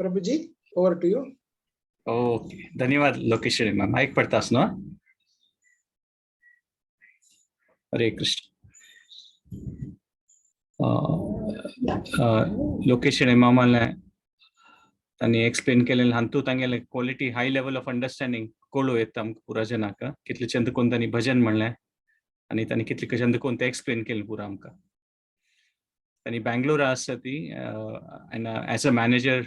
Prabhuji, over to you. Okay, धन्यवाद Lokeshwari ma'am. ऐक पडतास ना? हरे कृष्ण. लोकेश्वरी मामाला त्यांनी एक्सप्लेन केलेलं हांतू तांगेले quality high level of understanding कळू येता आमकां पुरा जनाक कितले चंद कोण तांणी भजन म्हणलें आनी तांणी कितले चंद कोण ते एक्सप्लेन केलें पुरा आमकां. तांणी बँगलोर आसा ती एज अ मॅनेजर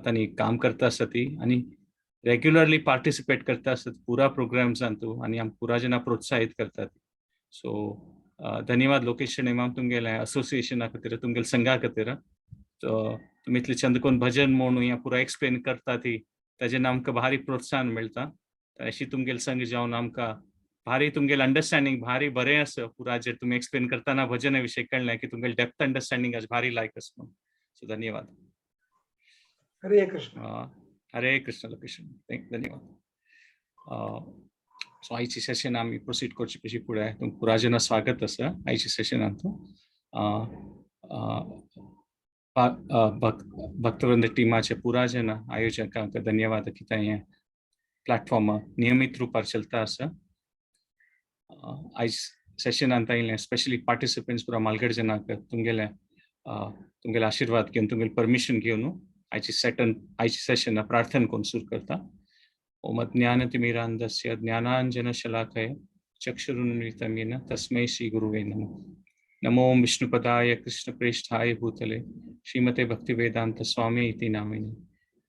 तांणी काम करता आसा ती आनी रेग्युलरली पार्टिसिपेट करता आसत पुरा प्रोग्राम्सांतू आनी आमकां पुरा जना प्रोत्साहीत करतात. सो धन्यवाद लोकेश्वरी मॅम तुमगेले असोसिएशना खातीर तुमगेले संघा खातीर. तुमी इतले चंद कोण भजन म्हणून या पुरा एक्सप्लेन करता ती ताजेन आमकां भारी प्रोत्साहन मेळटा. अशी तुमगेले संघ जावन आमकां भारी तुमगेले अंडरस्टँडिंग भारी बरें आसा पुरा जे तुमी एक्सप्लेन करतना भजना विशयी कळ्ळें की तुमगेले डेप्थ अंडरस्टँडिंग आज भारी लायक आसा म्हणून. सो धन्यवाद. हरे कृष्ण. हरे कृष्ण लोकेश्वरी, धन्यवाद. सो आयची सेशन आमी प्रोसीड करचे पयलीं फुडें तुमकां पुरा जना स्वागत आसा आयच्या सेशनांत. भक्तवृंद टीमाचे पुरा जना आयोजकांक धन्यवाद की हे प्लॅटफॉर्म नियमित रूपार चलता आसा. आयज सेशनांत आयिल्ले स्पेशली पार्टिसिपंट्स पुरा मालगड जनाक तुमगेले आशीर्वाद घेवन तुमगेले परमिशन घेवन आयची सेशन प्रार्थना करून सुरू करता. ओम ज्ञानतिमिरान्धस्य ज्ञानाञ्जनशलाकया चक्षुरुन्मिलितं येन तस्मै श्री गुरुवे नमः. नमो विष्णुपदाय कृष्णप्रेष्ठाय भूतले श्रीमते भक्तिवेदांत स्वामी इति नामिने.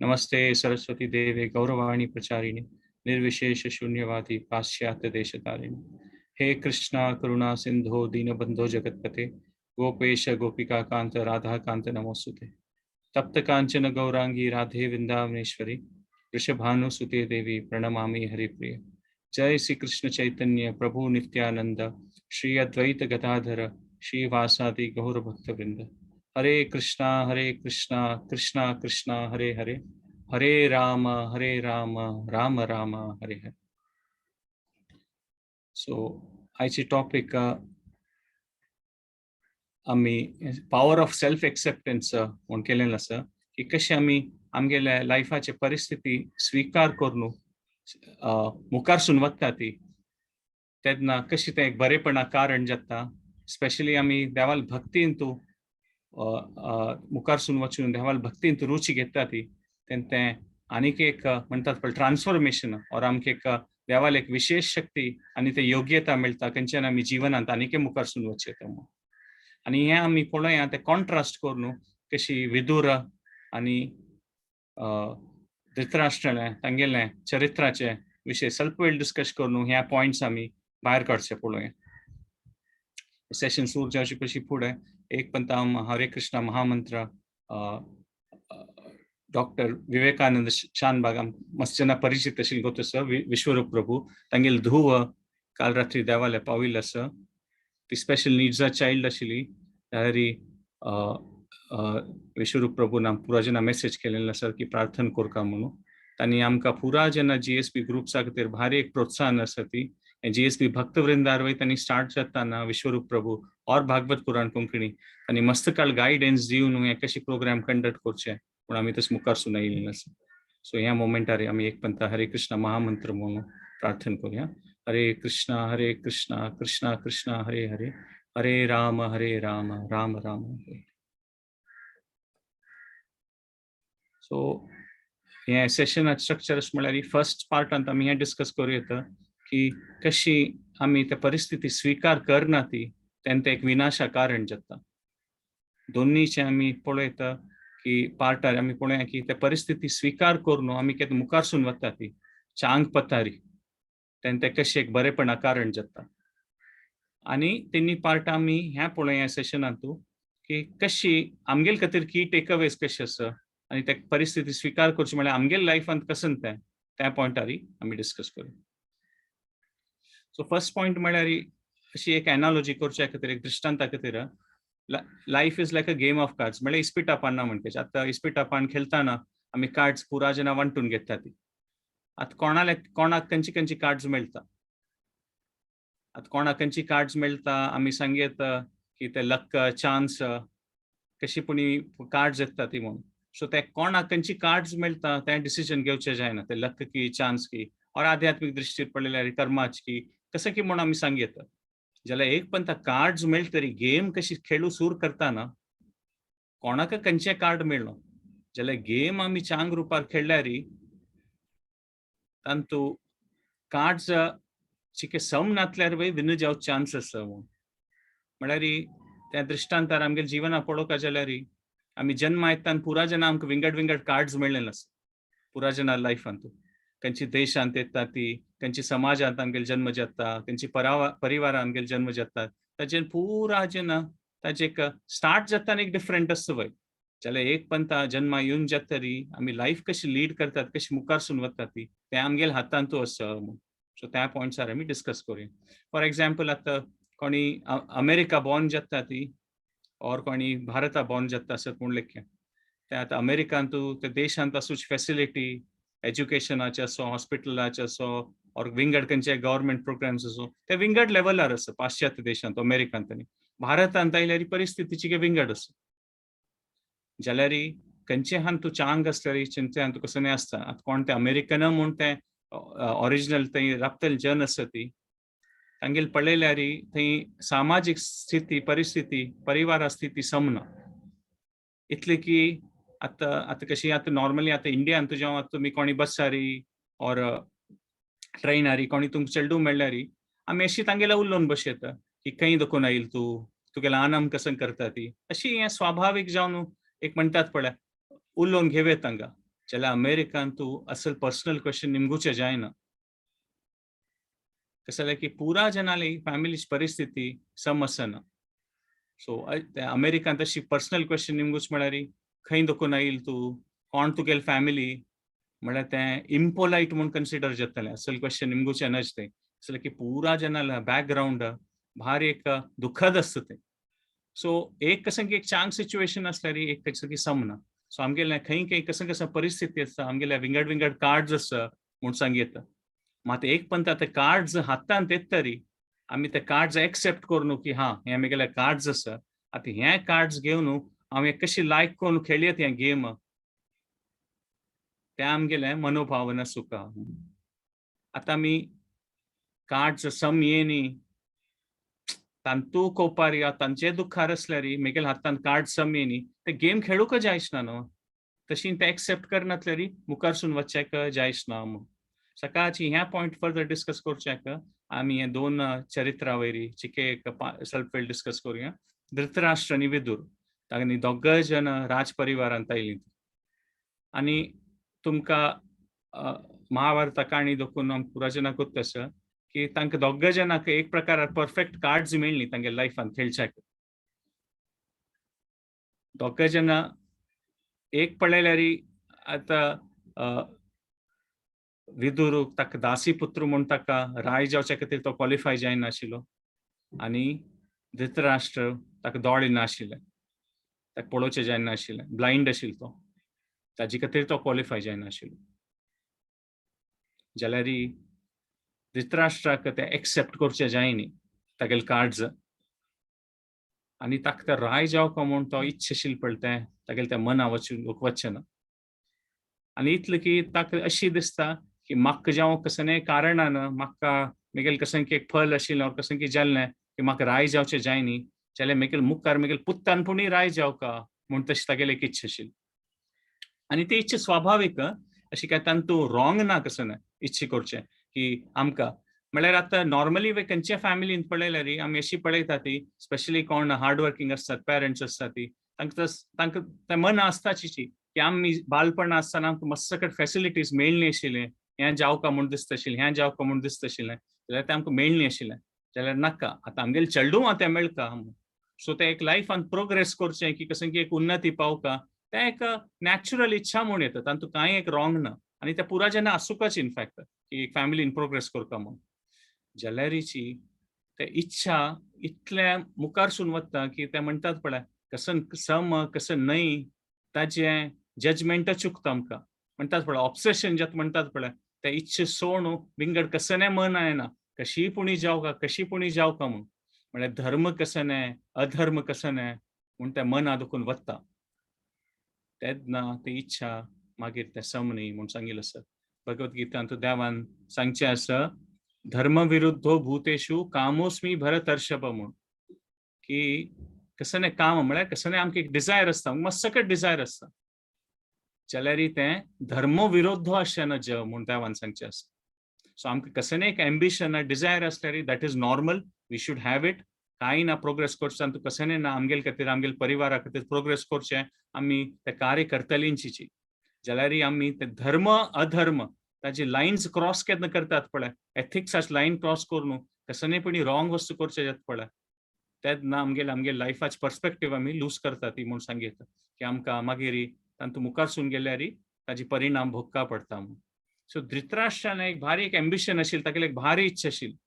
नमस्ते सरस्वती देवे गौरवाणी प्रचारिणे निर्विशेष शून्यवादी पाश्चात्य देशतारिणे. हे कृष्णा करुणा सिंधो दीनबंधो जगतपते गोपेश गोपिका कांत राधा कांत नमोस्तुते. तप्त कांचन गौरांगी राधे वृंदावनेश्वरी वृषभानुसुते देवी प्रणमामि हरिप्रिय. जय श्री कृष्ण चैतन्य प्रभु नित्यानंद श्री अद्वैत गदाधर श्रीवासादि गौर भक्तवृंद. हरे कृष्णा कृष्णा कृष्णा हरे हरे हरे राम राम राम हरे हरे. सो आयची टॉपिक आमी पॉवर ऑफ सेल्फ एक्सेप्टन्स म्हूण केलेलें आसा की कशें आमी आमगेल्या लायफाचे परिस्थिती स्वीकार करून मुखार सुन वता ती तेन्ना कशी तें एक बरेपणा कारण जाता. स्पेशली आमी देवाल भक्तींत मुखार सुन वचून देवाल भक्तींत रुची घेता ती तेन्ना तें आनीक एक म्हणटात पळय ट्रान्सफॉर्मेशन और आमकां एक देवाल एक विशेष शक्ती आनी ते योग्यता मेळटा खंयच्यान आमी जिवनांत आनीक मुखार सुन वचेता. आनी हें आमी पळोवया तें कॉन्ट्रास्ट करून कशी विदूर आनी धृतराष्ट्र तांगेले चरित्राचे विशय ಸ್ವಲ್ಪ वेळ डिस्कस करून ह्या पॉइंट्स आमी भायर काडचे पळोवया. सेशन सुरू जावचे पयलीं फुडें एक पंता हरे कृष्णा महामंत्र डॉक्टर विवेकानंद शानबाग मस्त जना परिचित आशिल्ले गोत आसा. विश्वरूप प्रभू तांगेली धूव काल रात्री देवाले पाविल्ली आसा. ती स्पेशल नीड्सा चाइल्ड आशिल्ली. तरी विश्वरूप प्रभून पुरा जना मेसेज केलेलें आसा की प्रार्थना करका म्हणून. तांणी आमकां पुरा जना GSP ग्रुप्सा खातीर भारी एक प्रोत्साहन आसा ती. GSP भक्तवृंदार वय तांणी स्टार्ट जाताना विश्वरूप प्रभू और भागवत पुराण कोंकणी तांणी मस्त काळ गायडन्स दिवन हे कशे प्रोग्राम कंडक्ट करचे पूण आमी तशें मुखार सुन आयिल्लें आसा. सो ह्या मोमेंटार आमी एक पंता हरे कृष्णा महामंत्र म्हणून प्रार्थना करूया. हरे कृष्णा कृष्णा कृष्णा हरे हरे हरे राम राम राम हरे. सो हे सेशन स्ट्रक्चर म्हळ्यार फर्स्ट पार्टांत आमी हें डिस्कस करूं की कशी आमी त्या परिस्थिती स्वीकार करना ती तेन्ना ते एक विनाशा कारण जाता. दोनीचे आमी पळयता की पार्टार आमी पळोवया की ते परिस्थिती स्वीकार करून आमी केन्ना मुखार सुन वता ती चांग पतारी तेन्ना ते कशें एक बरेपणा कारण जाता. आनी तिनी पार्ट आमी ह्या पळोवया सेशनांतू की कशी आमगेले खातीर की टेकअवेज कशें आसा आनी ते परिस्थिती स्वीकार करची म्हळ्यार आमगेल्या लायफांत कसन तें त्या पॉयंटार आमी डिस्कस करूया. सो फर्स्ट पॉइंट म्हळ्यार अशी एक एनालॉजी करच्या खातीर एक दृश्टांता खातीर life is like a game of cards म्हळ्यार इस्पिटापान ना म्हणटा. आतां इस्पिटापान खेळटाना आमी कार्ड्स पुरा जना वांटून घेता ती. आतां कोणाक खंयची कार्ड्स मेळटा. आतां कोणाक खंयची कार्ड्स मेळटा आमी सांगेत की ते लक चान्स कशी पूण कार्ड्स येता ती म्हणून. सो ते कोणाक खंयची कार्ड्स मेळटा तें डिसिजन घेवचें जायना, ते लक की चान्स की और आध्यात्मिक दृश्टीर पळयल्यार कर्माच की कसं की म्हूण आमी सांग येता जाल्यार एक पण कार्ड्स मेळटा तरी गेम कशी खेळू सूर करतना कोणाक खंयचें कार्ड मेळ्ळो जाल्यार गेम आमी चांग रुपार खेळल्यार तांतू कार्ड्स चिके सम नातल्यार विन जावचे चान्स आसा म्हळ्यार त्या दृश्टांतार आमगे जिवना पळोवपाक जाल्यार आमी जन्म येताना पुरा जना आमकां विंगड विंगड कार्ड्स मेळ्ळे नासता पुरा जना लायफांत खंयची देशांत येता ती खंयची समाजांत आमगेलो जन्म जाता खंयची परिवारांत आमगेलो जन्म जाता ताचेर पुरा जना ताचे एक स्टार्ट जातना एक डिफरंट आसता पळय जाल्यार एक पंथा जन्मा येवन जातरी आमी लायफ कशी लीड करतात कशी मुखारसून वता ती ते आमगेल्या हातांतू आसा सो त्या पॉयंट्सार आमी डिस्कस करूया फॉर एग्जाम्पल आतां कोणी अमेरिका बॉर्न जाता ती और कोणी भारता बॉर्न जाता असं कोण लेख्या ते आतां अमेरिकांतू ते देशांत आसूच फॅसिलिटी एज्युकेशनाचे असो हॉस्पिटलाचे असो और विंगड खंयचे गव्हर्मेंट प्रोग्राम्स असो ते विंगड लेवलार आसा पाश्चात्य देशांत अमेरिकांत आनी भारतांत आयल्यार परिस्थितीची विंगड आसा जाल्यार खंयचे हान तूं चांग आसल्यार चिंते हान तुका कसं आसता आतां कोण ते अमेरिकन म्हूण ते ओरिजिनल थंय राबतले जन आसा ती तांगेल पळयल्यार थंय सामाजीक स्थिती परिस्थिती परिवार स्थिती समना इतले की आतां कशी आतां नॉर्मली आतां इंडियान जेव्हा तुमी कोणी बसारी और ट्रेनारी कोणी तुमकां चेडू मेळ्ळ्यार आमी अशी तांगेला उलोवन बसयता की खंय दुखून आयिल तूं तुगेलो आनंद कसं करता ती अशी हें स्वाभावीक जावन एक म्हणटात पळय उलोवन घेवे तांकां जाल्यार अमेरिकान तूं असल पर्सनल क्वेश्चन निमगुचे जायना कसं जालें की पुरा जनाली फॅमिलीची परिस्थिती सम आसना सो अमेरिकान तशी पर्सनल क्वेश्चन निमगूच म्हळ्यार खंय दुखून आयिल तूं कोण तुगेली फॅमिली म्हळ्यार तें इम्पोलायट म्हूण कन्सिडर जातलें असल क्वेश्चन निमगुचें नज तें असलें की पुरा जनाला बॅकग्रावंड भारी एक दुखद आसता तें सो एक कसं की एक चांग सिच्युएशन आसल्यार एक कसं की समना सो आमगेलें खंय कसं परिस्थिती आसता आमगेल्या विंगड विंगड कार्ड्स आसा म्हूण सांग येता मात एक पंत ते कार्ड्स हातांत येतरी आमी ते कार्ड्स एक्सेप्ट करूं की हां हे आमगेले कार्ड्स आसा आतां हे कार्ड्स घेवन हांव कशी लायक करून खेळयत हें गेम ते आमगेलें मनोभावना सुका आतां आमी कार्ड्स सम येनी तांतू कोपार या तांचे दुखार आसल्यार म्हगेल्या हातांत कार्ड सम येनी ते गेम खेळूंक जायसना न्हू तशी ते एक्सेप्ट करनातल्यार मुखारसून वचचेक जायसना सकाळची ह्या पॉयंट फर्दर डिस्कस करचेक आमी हे दोन चरित्रां वयरी चिके स्वल्प वेळ डिस्कस करूया धृतराष्ट्र आनी विदूर तांणी दोगय जन राज परिवारांत आयलीं आनी तुमकां महाभारता काणी देखून पुरा जनाकूच आसा की तांकां दोगय जनाक एक प्रकार परफेक्ट कार्ड्स मेळ्ळी तांगे लायफान खेळच्याक दोगय जना एक पळयल्यार आतां विदूरूक ताका दासी पुत्र म्हूण ताका राय जावचे खातीर तो क्वॉलिफाय जायनाशिल्लो आनी धृतराष्ट्र ताका दोळे नाशिल्ले ताका पळोवचें जायनाशिल्लें ब्लायंड आशिल्लो तो ताजे खातीर तो क्वॉलिफाय जायनाशिल्लो जाल्यार धृतराष्ट्राक ते एक्सेप्ट करचें जायनी तागेले कार्ड्स आनी ताका ते राय जावपा म्हूण तो इच्छा आशिल्लो पळय तें तागेले त्या मना वचचें ना आनी इतलें की ताका अशी दिसता की म्हाका जावं कसले कारणान म्हाका म्हगेलें कशें की एक फल आशिल्लें कशें की जाल्लें की म्हाका राय जावचें जायनी जाल्यार म्हगेले मुखार म्हगेले पुत्तानपुणी राय जावका म्हूण तशी तागेली एक इच्छा आशिल्ली आनी ती इच्छा स्वाभावीक अशी काय तांतू रॉंग ना कसं ना इच्छा करचें की आमकां म्हळ्यार आतां नॉर्मली खंयच्या फॅमिलीन पळयल्यार आमी अशी पळयता ती स्पेशली कोण हार्ड वर्किंग आसतात पेरंट्स आसता ती तांकां तें मन आसताची की आमी बालपण आसतना आमकां मस्तकट फॅसिलिटीज मेळ्ळी आशिल्लें हें जावका म्हूण दिसता आशिल्लें हें जावका म्हूण दिसता आशिल्लें जाल्यार तें आमकां मेळ्ळी आशिल्लें जाल्यार नाका आतां आमगेलें चेडूं तें मेळका सो तें एक लायफान प्रोग्रेस करचें की कशें की एक उन्नती पावका तें एक नॅचरल इच्छा म्हूण येता तांतूं कांय एक रॉंग ना आनी ते पुरा जेन्ना आसूंकच इनफॅक्ट की एक फॅमिलीन प्रोग्रेस करता म्हूण जाल्यारीची ते इच्छा इतल्या मुखारसून वता की ते म्हणटात पळय कसं सम कसं न्हय ताजें जजमेंट चुकता आमकां म्हणटात पळय ऑब्सेशन जें म्हणटात पळय ते इच्छा सोडून विंगड कसले मन आयना कशी पुणी जावका म्हळ्यार धर्म कसं अधर्म कसं म्हूण तें मन आदुकून वता तेन्ना ती इच्छा मागीर ते समनी म्हूण सांगिल्लें आसा. भगवद्गीतांत देवान सांगचें आसा, धर्मविरुद्धो भूतेषु कामोस्मी भरतर्षभ म्हूण, की कसले काम म्हळ्यार कसले आमकां एक डिझायर आसता, मस्सकट डिझायर आसता, जाल्यार तें धर्म विरुद्ध अशें ना जग म्हूण देवान सांगचें आसा. सो आमकां कसलें एक एम्बिशन डिझायर आसल्यार that is normal, we should have it. कांय ना प्रोग्रेस करचें तूं कसलें ना आमगेल खातीर आमगेल परिवारा खातीर प्रोग्रेस करचें, आमी तें कार्य करतलींची जाल्यार आमी ते धर्म अधर्म ताची लायन्स क्रॉस केन्ना करतात पळय, एथिक्साची लायन क्रॉस करून कसलेपणी रॉंग वस्तू करचे जाता पळय, तेन्ना आमगे लायफाची पर्स्पेक्टीव आमी लूज करता ती म्हूण सांगितलं, की आमकां मागीर तांतूं मुखार सून गेल्यार ताजी परिणाम भोगता पडटा म्हूण. सो धृतराष्ट्रान एक भारी एक एम्बिशन आशिल्लें, तागेली एक भारी इच्छा आशिल्ली.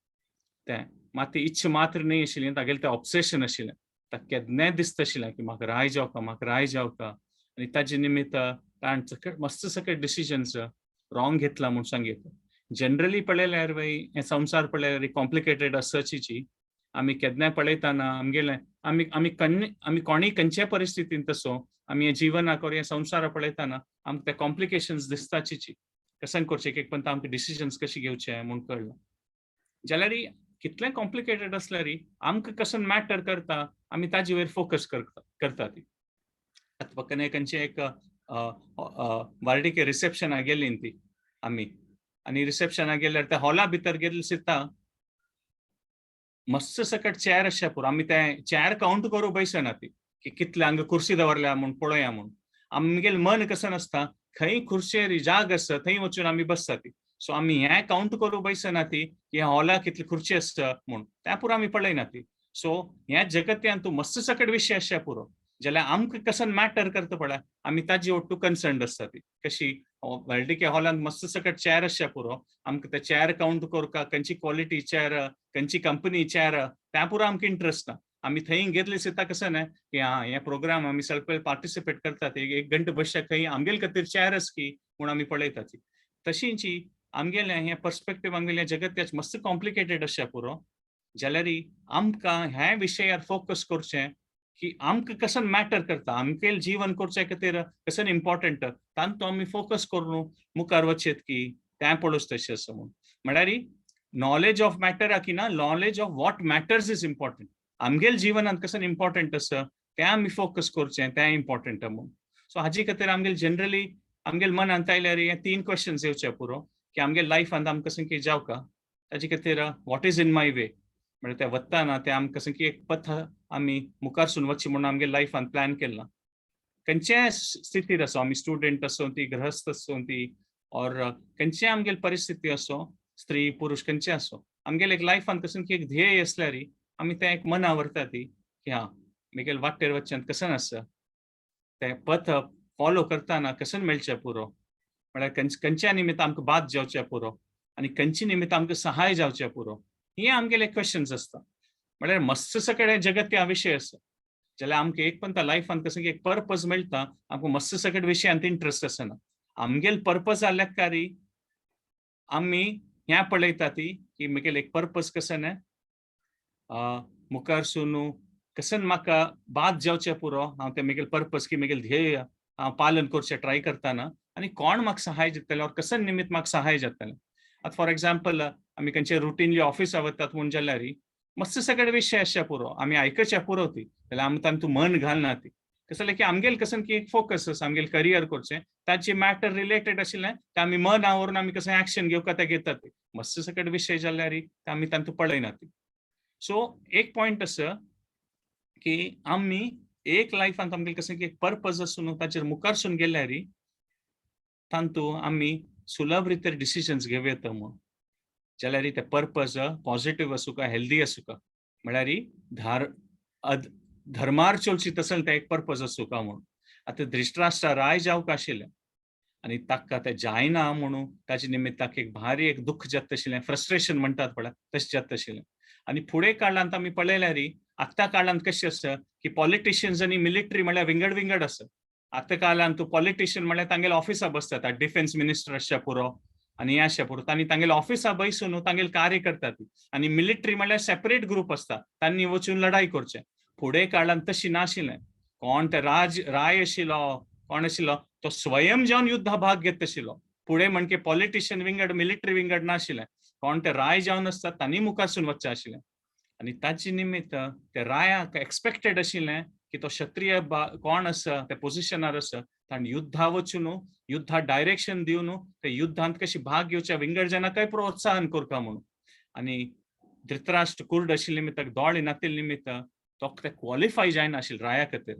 तें मात ती इच्छा मात्र न्ही आशिल्ली, तागेलें तें ऑब्सेशन आशिल्लें. ताका केन्नाय दिसता आशिल्लें की म्हाका राय जावका, आनी ताजे निमित्त ताणें मस्त सकट डिसिजन्स रॉंग घेतला म्हूण सांगितलं. जनरली पळयल्यार हे संवसार पळयल्यार कॉम्प्लिकेटेड आसचीची, आमी केन्नाय पळयतना आमगेलें आमी कोणीय खंयच्याय परिस्थितींत असो आमी हे जिवनाक हे संवसार पळयतना आमकां ते कॉम्प्लिकेशन्स दिसताची. कशें करचें एक पण आमकां डिसिजन्स कशें घेवचे म्हूण कळना. जाल्यार कितलें कॉम्प्लिकेटेड आसल्यार आमकां कसं मॅटर करता, आमी ताजे वयर फोकस करता ती. आतां फकत खंयचें एक वार्डिके रिसेप्शनाक गेल्लीं ती आमी, आनी रिसेप्शनाक गेल्यार त्या हॉला भितर गेल्ले सिता मस्त सकट चेअर आसचे पुरो, आमी ते चेअर काउंट करूं बैसना ती, की कितले हांगा कुर्सी दवरल्या म्हूण पळोवया म्हूण. आमगेलें मन कशें नासता, खंय खुर्चेर जाग आसा थंय वचून आमी बसता ती. सो आमी हें काउंट करूं बैसना ती, की ह्या हॉलाक कितली खुर्ची आसता म्हूण, त्या पुरो आमी पळयना ती. सो ह्या जगत्यांत मस्त सकट विशय आसचे पुरो, जाल्यार आमकां कसं मॅटर करता पळय, आमी ताजे ओट्टू कन्सर्न्ड आसता ती. कशी व्हडलिके हॉलांत मस्त सकट चेअर आसचे पुरो, आमकां ते चेअर काउंट करूंक खंयची क्वॉलिटी चेअर, खंयची कंपनी चेअर, त्या पुरो आमकां इंट्रस्ट ना. आमी थंय गेल्ले सिता कसं न्हय, की हे प्रोग्राम आमी सगळे पार्टिसिपेट करतात, एक घंटा बसच्या खंय आमगेले खातीर चेअर आसा की म्हूण आमी पळयता ती. तशींची आमगेलें हें पर्स्पेक्टीव आमगेल्या जगत्याचें मस्त कॉम्प्लिकेटेड आसचे पुरो, जाल्यार आमकां ह्या विशयार फोकस करचें, की आमकां कसं मॅटर करता, आमगेलें जीवन करचे खातीर कसं इम्पॉर्टंट, तांतूं आमी फोकस करून मुखार वचत की तें पळोवच तशें आसा म्हूण. म्हळ्यार नॉलेज ऑफ मॅटर की ना, knowledge of what matters is important. आमगेल्या जिवनांत कसं इम्पॉर्टंट आसा तें आमी फोकस करचें, तें इम्पॉर्टंट म्हूण. सो हाजे खातीर आमगेलें जनरली आमगेल्या मनांत आयल्यार हे 3 क्वेश्चन्स येवचे पुरो, की आमगेल्या लायफांत आमकां कसं कितें जावका, ताजे खातीर what is in my way, म्हळ्यार तें वतना तें आमकां कसं की एक पथ आमी मुखार सून वचचें म्हूण आमगेल्या लायफांत प्लॅन केलां. खंयच्याय स्थितीर आसूं, आमी स्टुडंट आसूं ती, गृहस्थ आसूं ती, और खंयच्याय आमगेली परिस्थिती आसूं, स्त्री पुरुश खंयचेय आसूं, आमगेल्या एक लायफांत कसं की एक ध्येय आसल्यार आमी तें एक मना व्हरता ती, की म्हगेल्या वाटेर वचच्यान कसं आसा, तें पथ फॉलो करतना कसं मेळचें पुरो, म्हळ्यार खंयच्या निमित्त आमकां बाद जावचें पुरो, आनी खंयचे निमित्त आमकां सहाय जावचें पुरो, हे आमगेले क्वेश्चन्स आसता. म्हळ्यार मस्त सकट जगत ह्या विशय आसा, जाल्यार आमकां एक पण लायफांत कसं एक पर्पज मेळटा, आमकां मस्त सकट विशयांत इंट्रस्ट आसना. आमगेल पर्पज आसल्यार कारी आमी ह्या पळयता ती, की म्हगेलें एक पर्पज कसं न्हय, मुखार सून कसं म्हाका बाद जावचें पुरो, हांव तें म्हगेलें पर्पज की म्हगेलें ध्येय हांव पालन करचें ट्राय करतना, आनी कोण म्हाका सहाय जातले, और कसं निमित्त म्हाका सहाय जातलें. आतां फॉर एक्झाम्पल आमी खंयचे रुटीनली ऑफिसाक वतात म्हूण जाल्यार मस्त सकट विशय आसचे पुरो, आमी आयकचे पुरो ती, जाल्यार आमी तांतूं मन घालना ती. कसं की आमगेलें कसं की एक फोकस आसा, आमगेलें करियर करचें, ताचे मॅटर रिलेटेड आशिल्लें तें आमी मन आवरून आमी कसं एक्शन घेवका तें घेतात ती. मस्त सकट विशय जाल्यार तें आमी तांतूं पळयना ती. सो एक पॉयंट आसा, की आमी एक लायफांत आमगेलें कसं की एक पर्पज आसून ताचेर मुखार सून गेल्यार तांतूं आमी सुलभ रितीर डिसिजन्स घेवं येता म्हूण. जाल्यार ते पर्पज पॉझिटिव्ह आसूं का हेल्दी आसूं का, म्हळ्यार धर्मार चलची तसले ते एक पर्पज आसूं का म्हूण. आतां धृतराष्ट्रा राय जावंक आशिल्लें, आनी ताका तें जायना म्हणून ताजे निमित्त ताका एक भारी एक दुख्ख जाता आशिल्लें, फ्रस्ट्रेशन म्हणटात पळय तशें जाता आशिल्लें. आनी फुडें काळांत आमी पळयल्यार आत्ता काळांत कशें आसा, की पॉलिटिशियन्स आनी मिलिटरी म्हळ्यार विंगड आसा. आत्ता काळांत तूं पॉलिटिशियन म्हळ्यार तांगेल्या ऑफिसां बसतात, डिफेन्स मिनिस्टर आसचे पुरो, आनी हे आसचे पुरो, तांणी तांगेल्या ऑफिसां बसून तांगेलें कार्य करतात. आनी मिलिटरी म्हळ्यार सेपरेट ग्रूप आसता, तांणी वचून लढाई करचें. फुडें काळांत तशी नाशिल्लें. कोण ते राय आशिल्लो, कोण आशिल्लो तो स्वयं जावन युद्धा भाग घेत आशिल्लो. पुढे म्हणजे पॉलिटिशियन विंगड मिलिटरी विंगड नाशिल्ले. कोण ते राय जावन आसता तांणी मुखारसून वचचें आशिल्लें. आनी ताचे निमित्त ते रायाक एक्सपेक्टेड आशिल्लें की तो क्षत्रिय कोण आसा त्या पोझिशनार आसा ताणें युद्धा वचून युद्धा डायरेक्शन दिवन ते युद्धांत कशी भाग घेवच्या विंगडजनांकय प्रोत्साहन करता म्हणून. आनी धृतराष्ट्र कुर्ड आशिल्ले निमित्त दोळ नातिल्ले निमित्त तो ते क्वॉलिफाय जायना आशिल्लो राया खातीर.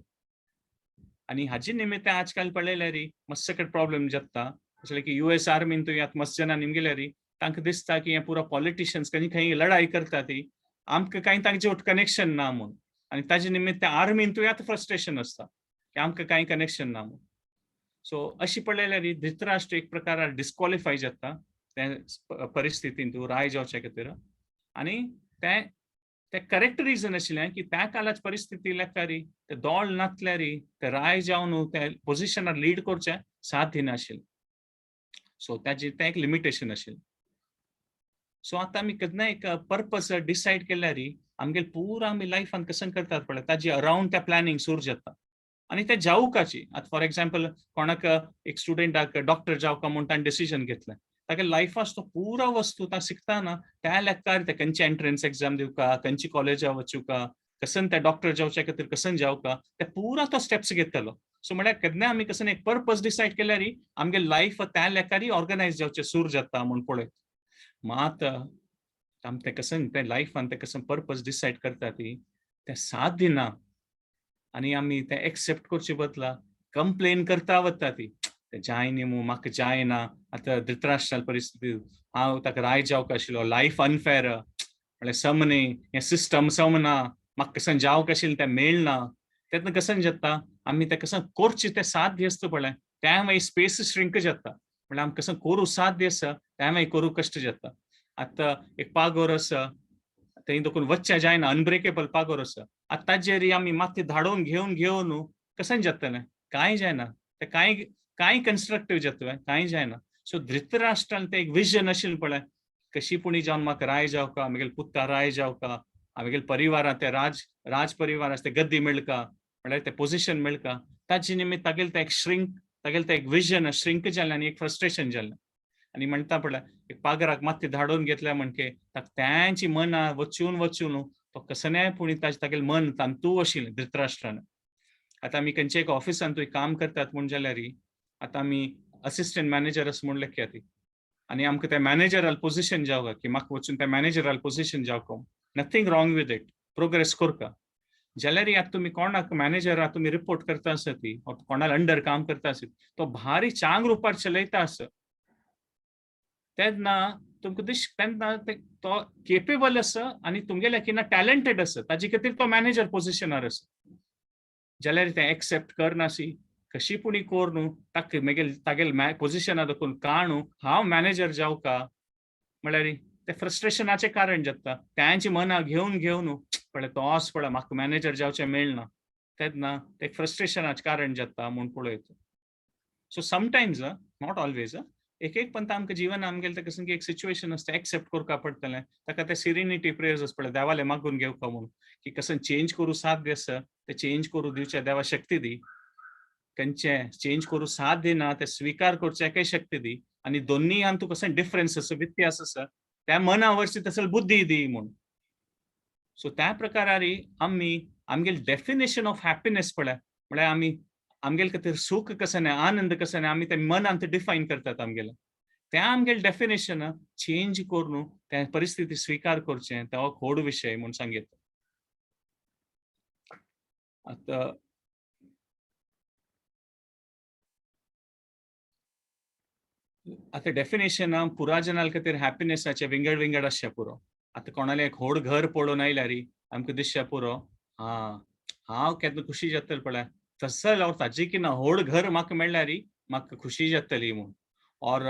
आनी हाजे निमित्त आजकाल पळयल्यार मातसो प्रॉब्लेम जाता. जशें की US आर्मीन तुवें आतां मस्त जाणां निमगेल्यार तांकां दिसता की हे पुरो पॉलिटिशियन्स खंय लढाई करता ती आमकां कांय तांचे कनेक्शन ना म्हणून. आनी ताजे निमित्त आर्मीन तुवें आतां फ्रस्ट्रेशन आसता की आमकां कांय कनेक्शन ना म्हणून. सो अशी पळयल्यार धृतराष्ट्र एक प्रकारार डिस्क्वॉलिफाय जाता त्या परिस्थितीन तूं राय जावचे खातीर. आनी ते करेक्ट रिजन आशिल्लें की त्या काळाची परिस्थिती लेकार ते दोळ नासल्यार ते राय जावन ते पोझिशनार लीड करचें साथ दिनाशिल्लें. सो ताजें तें एक लिमिटेशन आशिल्लें. सो आतां आमी केन्ना एक पर्पज डिसायड केल्यार आमगे पुरो आमी लायफान कसन करतात पळय ताजे अराउंड त्या प्लॅनिंग सुरू जाता. आनी ते जावकाची आतां फॉर एग्जाम्पल कोणाक एक स्टुडंटाक डॉक्टर जावका म्हूण ताणें डिसिजन घेतलें. तागे लायफाचो तो पुरो वस्तू ता शिकता ना त्या लेकार ते खंयची एंट्रन्स एग्जाम दिवका खंयची कॉलेजां वचूका कसन ते डॉक्टर जावचे खातीर कसन जावका ते पुरो तो स्टेप्स घेतलो. सो म्हळ्यार केन्ना आमी कसन एक पर्पज डिसायड केल्यार आमगे लायफ त्या लेकार ऑर्गनायज जावचें सुरू जाता म्हूण पळय. मात आमी ते कसन ते लायफान ते कसन पर्पज डिसायड करता ते साथ दिना. आनी आमी ते एक्सेप्ट करचे बदला कंप्लेन करता वता ती ते जाय न्ही मू म्हाका जायना. आतां धृतराष्ट्राची परिस्थिती हांव ताका राय जावंक आशिल्लो लायफ अनफेर म्हळ्यार सम न्ही हें सिस्टम सम ना म्हाका कसन जावंक आशिल्लें तें मेळना. तेन्ना कसन जाता आमी ते कसन करचे ते साथ दी आसता पळय त्या मागीर स्पेस श्रिंक जाता. म्हळ्यार आमी कसन करूं साथ दी आसा त्या मागीर करूं कश्ट जाता. आतां एक पागोर आसा थंय देखून वचचें जायना अनब्रेकेबल पागोर आसा. आतां ताजेर आमी माती धाडोवन घेवन कसन जातलें कांय जायना. ते कांय कन्स्ट्रक्टिव्ह जातलें कांय जायना. सो धृतराष्ट्रान ते एक विजन आशिल्लें पळय कशी पुणी जावन म्हाका राय जावका म्हगेल पुत्ता राय जावका म्हगेल परिवारांत ते राज परिवार ते गद्दी मेळका म्हळ्यार ते पोझिशन मेळका ताजे निमित्त तागेलें ते एक तागेलें ते एक विजन श्रिंक जालें आनी एक फ्रस्ट्रेशन जालें. आनी म्हणटा पळय एक पागराक माती धाडोवन घेतल्या म्हणके तांची मनां वचून तो कसनाय पुणी तागेलें मन तांतू आशिल्लें धृतराष्ट्रान. आतां आमी खंयचे एक ऑफिसान थंय काम करतात म्हूण जाल्यार आतां आमी असिस्टंट मॅनेजर आसा म्हूण लेखया ती आनी आमकां ते मॅनेजरल पोझिशन जावका की म्हाका वचून ते मॅनेजरल पोझिशन जावका nothing wrong with it progress करता. जाल्यार आतां तुमी कोणाक मॅनेजरा तुमी रिपोर्ट करता आसा ती कोणाला अंडर काम करता आसत तो भारी चांग रुपार चलयता आसा तेन्ना तुमकां तेन्ना तो केपेबल आसा आनी तुमगेल्या किन्ना टॅलंटेड आसा ताजे खातीर तो मॅनेजर पोझिशनार आसा. जाल्यार ते एक्सेप्ट करनासी कशी पुणी कोर न्हू तागेल पोझिशनार देखून काणू हांव मॅनेजर जावका म्हळ्यार ते फ्रस्ट्रेशनाचें कारण जाता. तांची मनां घेवन पळय तो आस पळय म्हाका मॅनेजर जावचें मेळना तेन्ना ते फ्रस्ट्रेशनाचें कारण जाता म्हूण पळयता. सो समटायम्स नॉट ऑलवेज एक पंत आमकां जिवन आमगेलें ते कसन एक सिच्युएशन आसता एक्सेप्ट करपा पडटलें. ताका ते सिरिनिटी प्रेयर्स आसा पळय देवाले मागून घेवका म्हूण की कसन चेंज करूं साथ दी आसा ते चेंज करूं दिवचे देवा शक्ती दी. खंयचे चेंज करूं साथ दिना ते स्विकार करचे एकाय शक्ती दी आनी दोन्ही तूं कसं डिफरन्स आसा व्यत्यास आसा त्या मना वरची तसल बुद्धी दी म्हूण. सो त्या प्रकारार आमी आमगेल डेफिनेशन ऑफ हॅपीनेस पळय म्हळ्यार आमी आमगेल खातीर सूख कसन आनंद कसन आमी ते मनांत डिफायन करतात आमगेलें त्या आमगेल डेफिनेशन चेंज करून त्या परिस्थिती स्विकार करचें तो व्हड विशय म्हूण सांगितलो. आतां डेफिनेशन पुरा जनाल खातीर हॅपीनेसाचे विंगड आसचे पुरो. आतां कोणालें एक व्हड घर पळोवन आयल्यार आमकां दिसचे पुरो हांव केन्ना खुशी जातलें पळय तसो जाल्यार ताजे की ना व्हड घर म्हाका मेळ्ळ्यार म्हाका खुशी जातली म्हूण. ऑर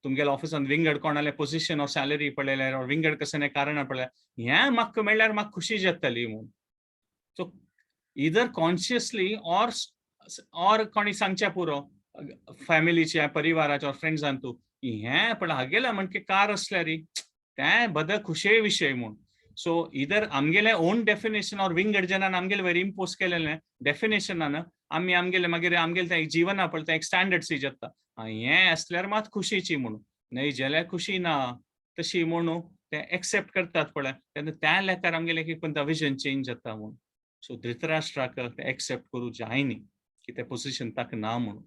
तुमगेल्या ऑफिसान विंगड कोणालें पोझिशन ऑर सॅलरी पळयल्यार ऑर विंगड कसं कारणां पळयल्यार हें म्हाका मेळ्ळ्यार म्हाका खुशी जातली म्हूण. सो इदर कॉन्शियसली ऑर कोणी सांगचे पुरो फॅमिलीच्या परिवाराच्या फ्रेंड्सां तूं हें पळय हागेलें म्हणके कार आसल्यार तें बद खुशे विशय म्हूण. सो इदर आमगेलें ओन डेफिनेशन ऑर विंगड जनान आमगेलें वेरी इम्पोज केलेलें डेफिनेशनान आमी आमगेले मागीर आमगेले तें जिवना पळय तें एक स्टँडर्ड सी जाता हें असल्यार मात खुशीची म्हणून न्हय जाल्यार खुशी ना तशी म्हणून ते एक्सेप्ट करतात पळय तेन्ना त्या लेकार आमगेलें एक एकदां विजन चेंज जाता म्हणून सो धृतराष्ट्राक ते एक्सेप्ट करूं जायनी की ते पोजिशन ताका ना म्हणून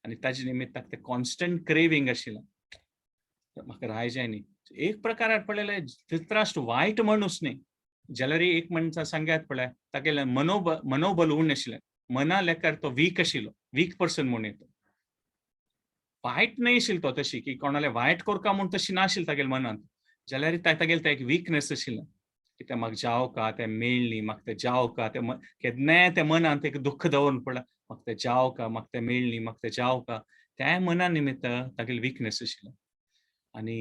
आनी ताजे निमित्त ताका तें कॉन्स्टंट क्रेविंग आशिल्लें म्हाका राय जायनी एक प्रकारान पळयलें धृतराष्ट्र वायट मनीस न्ही जाल्यार एक मनशां सांग्यात पळय तागेलें मनोबल उणें आशिल्लें मना लेकार तो वीक आशिल्लो वीक पर्सन म्हणून येता वायट न्हय आशिल्लो तो तशी की कोणालें वायट करता म्हूण तशी नाशिल्ली तागेल्या मनांत जाल्यार तागेलें तें एक वीकनेस आशिल्लें की तें म्हाका जावका तें मेळ्ळी म्हाका तें जावका तें केन्नाय त्या मनांत एक दुख्ख दवरून पळय म्हाका तें जावका म्हाका तें मेळ्ळी म्हाका तें जावका त्या मना निमित्त तागेलें वीकनेस आशिल्लें आनी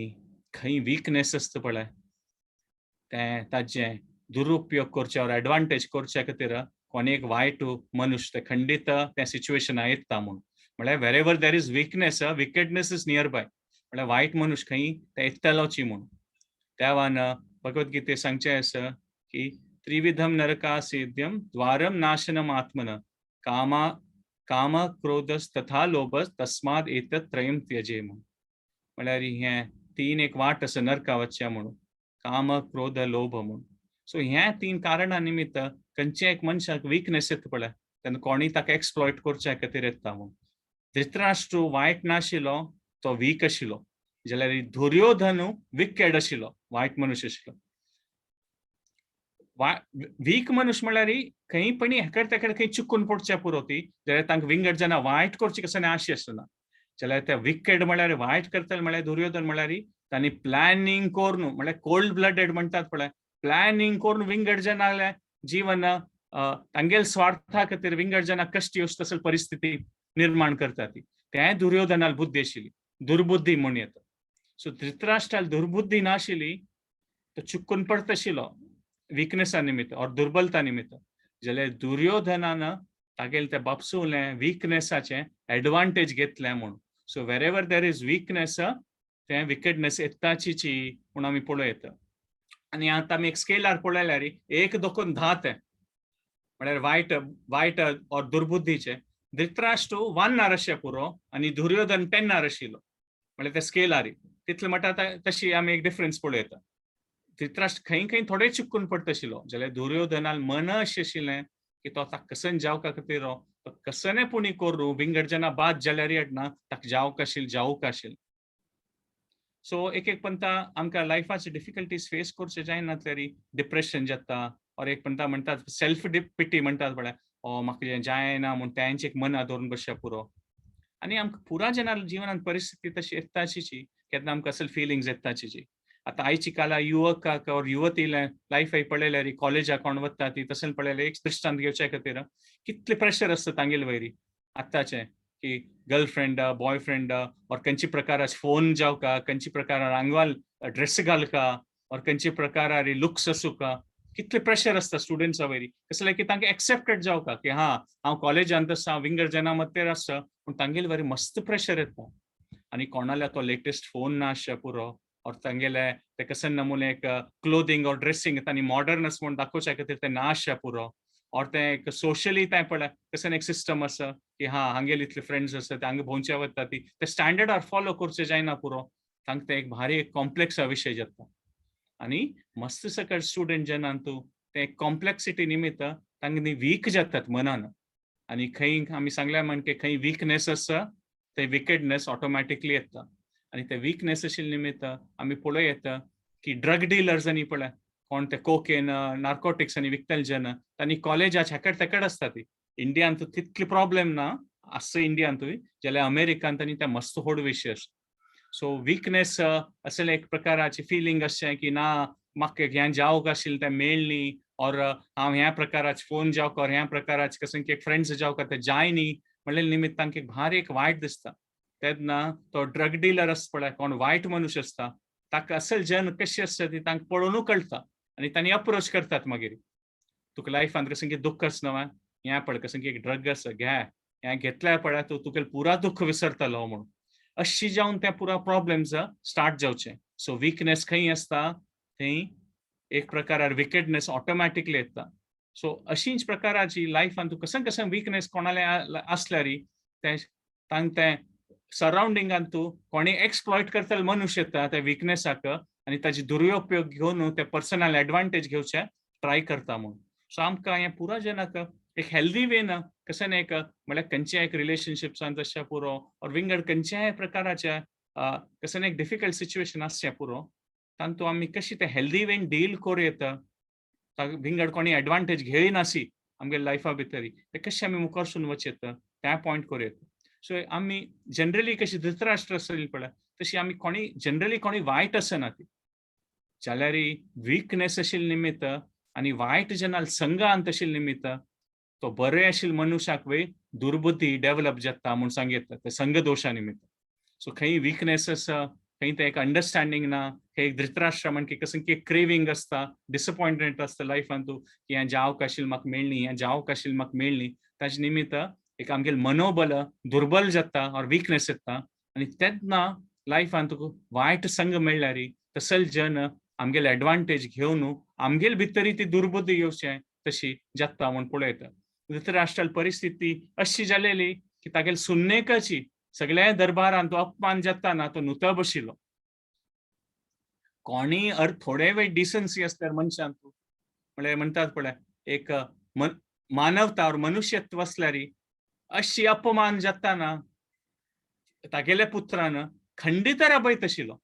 खंय वीकनेस आसता पळय तें ताजें दुरुपयोग करचे और एडवांटेज करचे खातीर कोणी एक वायट मनुश्य ते खंडीत त्या सिच्युएशनां येता म्हणून म्हळ्यार wherever there is weakness wickedness is near by म्हळ्यार वायट मनुश्य खंय ते येतलोची म्हणून त्या वेळान भगवद्गीते सांगचें आसा की त्रिविधम नरकासेद्यम द्वारम नाशनम आत्मन कामा काम क्रोधस तथा लोभस तस्माद एतत् त्रयम त्यजेम म्हळ्यार हे तीन एक वाट आसा नरका वचचें म्हणून काम क्रोध लोभ म्हणून सो ह्या तीन कारणां निमित्त खंयचे एक मनशाक वीकनेस येता पळय तेन्ना कोणी ताका एक्सप्लॉयट करचे खातीर येता म्हणून धृतराष्ट्र वायट नाशिल्लो तो वीक आशिल्लो जाल्यार दुर्योधन विकेड आशिल्लो वायट मनुश्य आशिल्लो वीक मनुश्य म्हळ्यार खंय पण हेकडे तेकडे खंय चुकून पडचे पुरो ती जाल्यार तांकां विंगड जेन्ना वायट करची कसो आशी आसना जाल्यार ते विकेड म्हळ्यार वायट करतले म्हळ्यार दुर्योधन म्हळ्यार तांणी प्लॅनिंग करून म्हळ्यार कोल्ड ब्लडेड म्हणटात पळय प्लॅनिंग करून विंगड जेन्ना जीवन तांगेल स्वार्था खातीर विंगड जेन्ना कश्ट येवची तसली परिस्थिती निर्माण करता ती ते दुर्योधनाल बुद्धी आशिल्ली दुर्बुद्धी म्हूण येता सो धृतराष्ट्राल दुर्बुद्धी नाशिल्ली तो चुकून पडत आशिल्लो वीकनेसा निमित्त और दुर्बलता निमित्त जाल्यार दुर्योधनान तागेले ते बापसूलें वीकनेसाचें एडवांटेज घेतलें म्हणून so wherever there is weakness ते विकेडनेस येताची म्हूण आमी पळयत आनी आतां आमी एक स्केलार पळयल्यार 1-2-10 ते म्हळ्यार वायट और दुर्बुद्धीचे धृतराष्ट्र 1 नारशे पुरो आनी दुर्योधन 10 नारशिल्लो म्हळ्यार ते स्केलार तितले म्हणटा तशी आमी एक डिफरन्स पळयता धृतराष्ट्र खंय थोडे चिकून पडत आशिल्लो जाल्यार दुर्योधनाल मन अशें आशिल्लें की तो ताका कसन जावका खातीर तो कसनेपुणी करूं विंगड जेन्ना बाद जाल्यार येडना ताका जावूक आशिल्लें सो एक पंता आमकां लायफाचे डिफिकल्टीज फेस करचे जायना तरी डिप्रेशन जाता और एक पंता म्हणटात सेल्फ पिटी म्हणटात पळय म्हाका हें जायना म्हूण तेंचे एक मना धरून बसचे पुरो आनी आमकां पुरा जेन्ना जिवनांत परिस्थिती तशी येताची केन्ना आमकां असल फिलिंग्स येताची आतां आयची काला युवकाक और युवती लायफ पळयल्यार कॉलेजाक कोण वता ती तसले पळयल्यार एक दृश्टांत घेवचे खातीर कितले प्रेशर आसता तांगेले वयरी आतांचे की गर्लफ्रेंड बॉयफ्रेंड और खंयचे प्रकाराचे फोन जावका खंयचे प्रकारार आंगवाल ड्रेस घालका और खंयचे प्रकारार लुक्स आसूं कितले प्रेशर आसता स्टुडंट्सा वयरी कसले की तांकां एक्सेप्टेड जावका की हांव कॉलेजांत आसा विंगड जेन्ना मतेर आसता पूण तांगेले वयरी मस्त प्रेशर येता आनी कोणाल्या तो लेटेस्ट फोन ना आसचे पुरो और तांगेले ते कसन नमुने एक क्लोथिंग और ड्रेसिंग तांणी मॉडर्नस म्हूण दाखोवचे खातीर ते ना आसचे पुरो और ते एक सोशली ते पळय कसन एक सिस्टम आसा की हांगेले इतले फ्रेंड्स आसा ते हांगा भोंवचे वता ती ते स्टँडर्डार फॉलो करचे जायना पुरो तांकां ते एक भारी एक कॉम्प्लेक्स विशय जाता आनी मस्त सकल स्टुडंट जेन्ना तूं ते कॉम्प्लेक्सिटी निमित्त तांकां वीक जातात मनान आनी खंय आमी सांगल्या म्हण की खंय वीकनेस आसा ते विकेडनेस ऑटोमॅटिकली येता आनी ते वीकनेस आशिल्ले निमित्त आमी पळयत की ड्रग डिलर्सांनी पळय कोण ते कोकेन नार्कोटिक्स आनी विकतले जेन्ना तांणी कॉलेजाचे हेकड तेकड आसता ती इंडियांत तितले प्रॉब्लेम ना आसता इंडियांतूय जाल्यार अमेरिकांत आनी ते मस्त व्हड विशय आसा सो वीकनेस असले एक प्रकाराची फिलींग अशें की ना म्हाका हें जावक आशिल्लें तें मेळ्ळी और हांव ह्या प्रकाराचे फोन जावका और ह्या प्रकाराचे कसन की फ्रेंड्स जावका ते जायनी म्हणलें निमित्त तांकां एक भारी एक वायट दिसता तेन्ना तो ड्रग डीलर आसता पळय कोण वायट मनुश्य आसता ताका असल जन कशी आसता ती तांकां पळोवनू कळटा आनी तांणी अप्रोच करतात मागीर तुका लायफांत कसन की दुख्ख आसा न्हय हें पळय कसन की एक ड्रग आसा घे हें घेतल्यार पळय तूं तुगेलें पुरा दुख्ख विसरतलो म्हणून अशी जावन ते पुरा प्रॉब्लेम्स स्टार्ट जावचे सो वीकनेस खंय आसता थंय एक प्रकारार विकेडनेस ऑटोमॅटिकली येता सो अशीच प्रकाराची लायफान तूं कसं कसं विकनेस कोणाले असल्यार ते सराउंडिंगान तूं कोणी एक्सप्लॉयट करतले मनुष्य येता त्या विकनेसाक आणि ताजी दुरुपयोग घेवन ते पर्सनल एडवांटेज घेवचे ट्राय करता म्हणून. सो आमकां हे पुरो जनाक एक हेल्दी वेन कसं एक म्हळ्यार खंयच्या एक रिलेशनशिप्सान तशें पुरो और विंगड खंयच्याय प्रकाराचे कसं एक डिफिकल्ट सिच्युएशन आसचें पुरो तातूंत आमी कशी ते हेल्दी वेन डील करूं येता विंगड कोणी एडवांटेज घेयनासी आमगे लायफा भितर ते कशें आमी मुखार सून वचेत त्या पॉयंट करूं येता. सो आमी जनरली कशी धृतराष्ट्र आसली पळय तशी आमी कोणी जनरली कोणी वायट आसना ती जाल्यार वीकनेस आशिल्ले निमित्त आनी वायट जनाल संघांत आशिल्ले निमित्त तो बरे आशिल्ले मनशाक दुर्बुद्धी डेव्हलप जाता म्हणून सांगितलं ते संघ दोशा निमित्त. सो खंय वीकनेस आसा खंय ते एक अंडरस्टँडिंग ना एक धृतराष्ट्र म्हणजे कसं की क्रेविंग असता डिसअपॉइंटमेंट असता लायफान तूं की हें जावंक आशिल्लें म्हाका मेळ्ळी हें जावंक आशिल्लें म्हाका मेळ्ळी ताजे निमित्त एक आमगेल मनोबल दुर्बल जाता और वीकनेस येता आनी तेन्ना लायफान तुका वायट संघ मेळ्ळ्यार तसले जन आमगेल एडवांटेज घेवन आमगेल भितर ती दुर्बुद्धी येवचें तशी जाता म्हणून पळयता. धृतराष्ट्राल परिस्थिती अशी जालेली की तागेल सुन्नेकाची सगळ्या दरबारान तो अपमान जाताना तो नुतब आशिल्लो. कोणी थोडे वेळ डिसन्सी असल्यार मनशान तूं म्हळ्यार म्हणटात पळय एक मानवता और मनुष्यत्व असल्यार अशी अपमान जाताना तागेल्या पुत्रान खंडीत राबयत आशिल्लो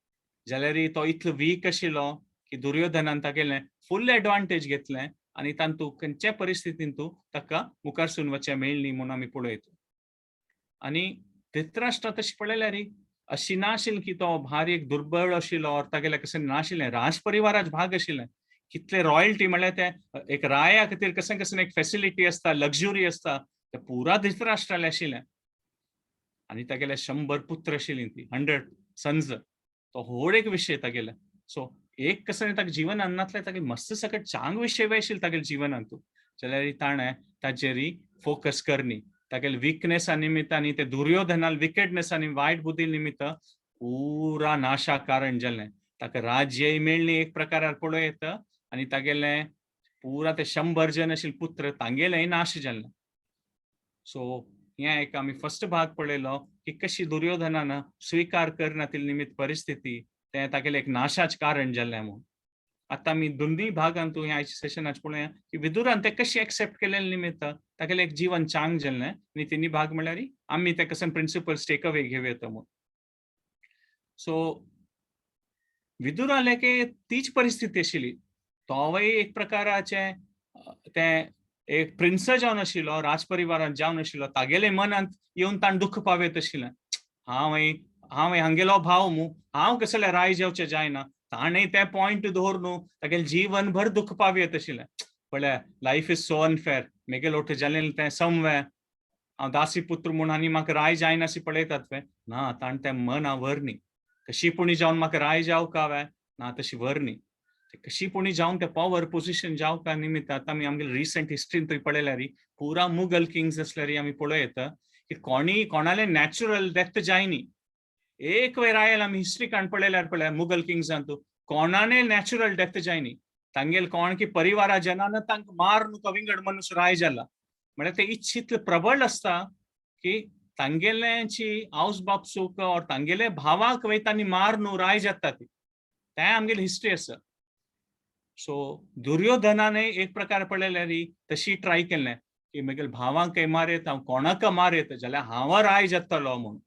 जाल्यार तो इतलो वीक आशिल्लो की दुर्योधनान तागेलें फुल एडवांटेज घेतलें आनी तातूंत खंयच्या परिस्थितीन तूं ताका मुखार सून वचचें मेळ्ळी म्हणून आमी पळयता. आनी धृतराष्ट्र तशें पळयल्यार अशी नाशिल्लें की तो भारी एक दुर्बळ आशिल्लो और तागेलें कशें नाशिल्लें राज परिवाराचो भाग आशिल्लें कितले रॉयल्टी म्हळ्यार ते एक राया खातीर कशें कशें एक फेसिलिटी आसता लक्झुरी आसता ते पुरा धृतराष्ट्राले आशिल्लें आनी तागेले 100 पुत्र आशिल्लीं ती 100 सन्स तो व्हड एक विशय तागेले. सो एक कसं ताका जिवनांतले तागे मस्त सकट चांग विशय आशिल्ले तागेले जिवनांत जाल्यार ताणें ताचेर फोकस करनी तागेले विकनेसा निमित्त आनी ते दुर्योधनाल विकेडनेस आनी वायट बुद्धी निमित्त पुरा नाशाक कारण जालें. ताका राज्यय मेळ्ळी एक प्रकारार पळयत आनी तागेले पुरा ते 100 जन आशिल्ले पुत्र तांगेलेय नाश जालें. सो हें एक आमी फर्स्ट भाग पळयलो की कशी दुर्योधनान स्वीकार करना निमित्त परिस्थिती ते तागेले एक नाशाचें कारण जालें म्हणून. आतां आमी दोनूय भागांत तूं ह्या सेशनाच पळोवया की विदुरान ते कशें एक्सेप्ट केले निमित्त तागेलें एक जीवन चांग जालें आनी तिनी भाग म्हळ्यार आमी ते कसन प्रिंसिपल्स टेक अवे घेवं येता म्हणून. सो विदुराले तीच परिस्थिती आशिल्ली तोवय एक प्रकाराचे ते एक प्रिन्स जावन आशिल्लो राजपरिवारांत जावन आशिल्लो तागेले मनांत येवन ताण दुख्ख पावयत आशिल्लें हांव हांगेलो भाव मू हांव कसले राय जेवचें जायना ताणें ते पॉयंट दवरून तागेलें जीवनभर दुख्ख पावयत आशिल्लें. पळय लायफ इज सो अनफेअर मेगेल ओठ जालें तें समवे हांव दासी पुत्र म्हूण आनी म्हाका राय जायना अशी पळयतात पळय ना ताण तें मन हांव व्हरनी कशीपुणी जावन म्हाका राय जावंक हांवें ना तशी व्हरनी कशीपुणी जावन ते पॉवर पोजिशन जावका निमित्त आतां आमी आमगे रिसंट हिस्ट्रीन थंय पळयल्यार पुरा मुघल किंग्स आसल्यार आमी पळयता की कोणाले नॅचरल डेथ जायनी. एक वेळ आयल आमी हिस्ट्री काण पळयल्यार पळय मुघल किंग्सांत कोणाने नॅचरल डेथ जायनी तांगेल कोण की परिवारा जनान तांकां मारून तो विंगड मनुष्य राय जाला म्हळ्यार ते इतले प्रबळ आसता की तांगेल्यांची आवस बापूक और तांगेले भावाक वयतानी मारून राय जाता ती ते आमगेली हिस्ट्री आसा. सो दुर्योधनाने एक प्रकार पळयल्यार तशी ट्राय केलें की म्हगेल भावांक मारयत हांव कोणाक मारयत जाल्यार हांव राय जातलो म्हणून.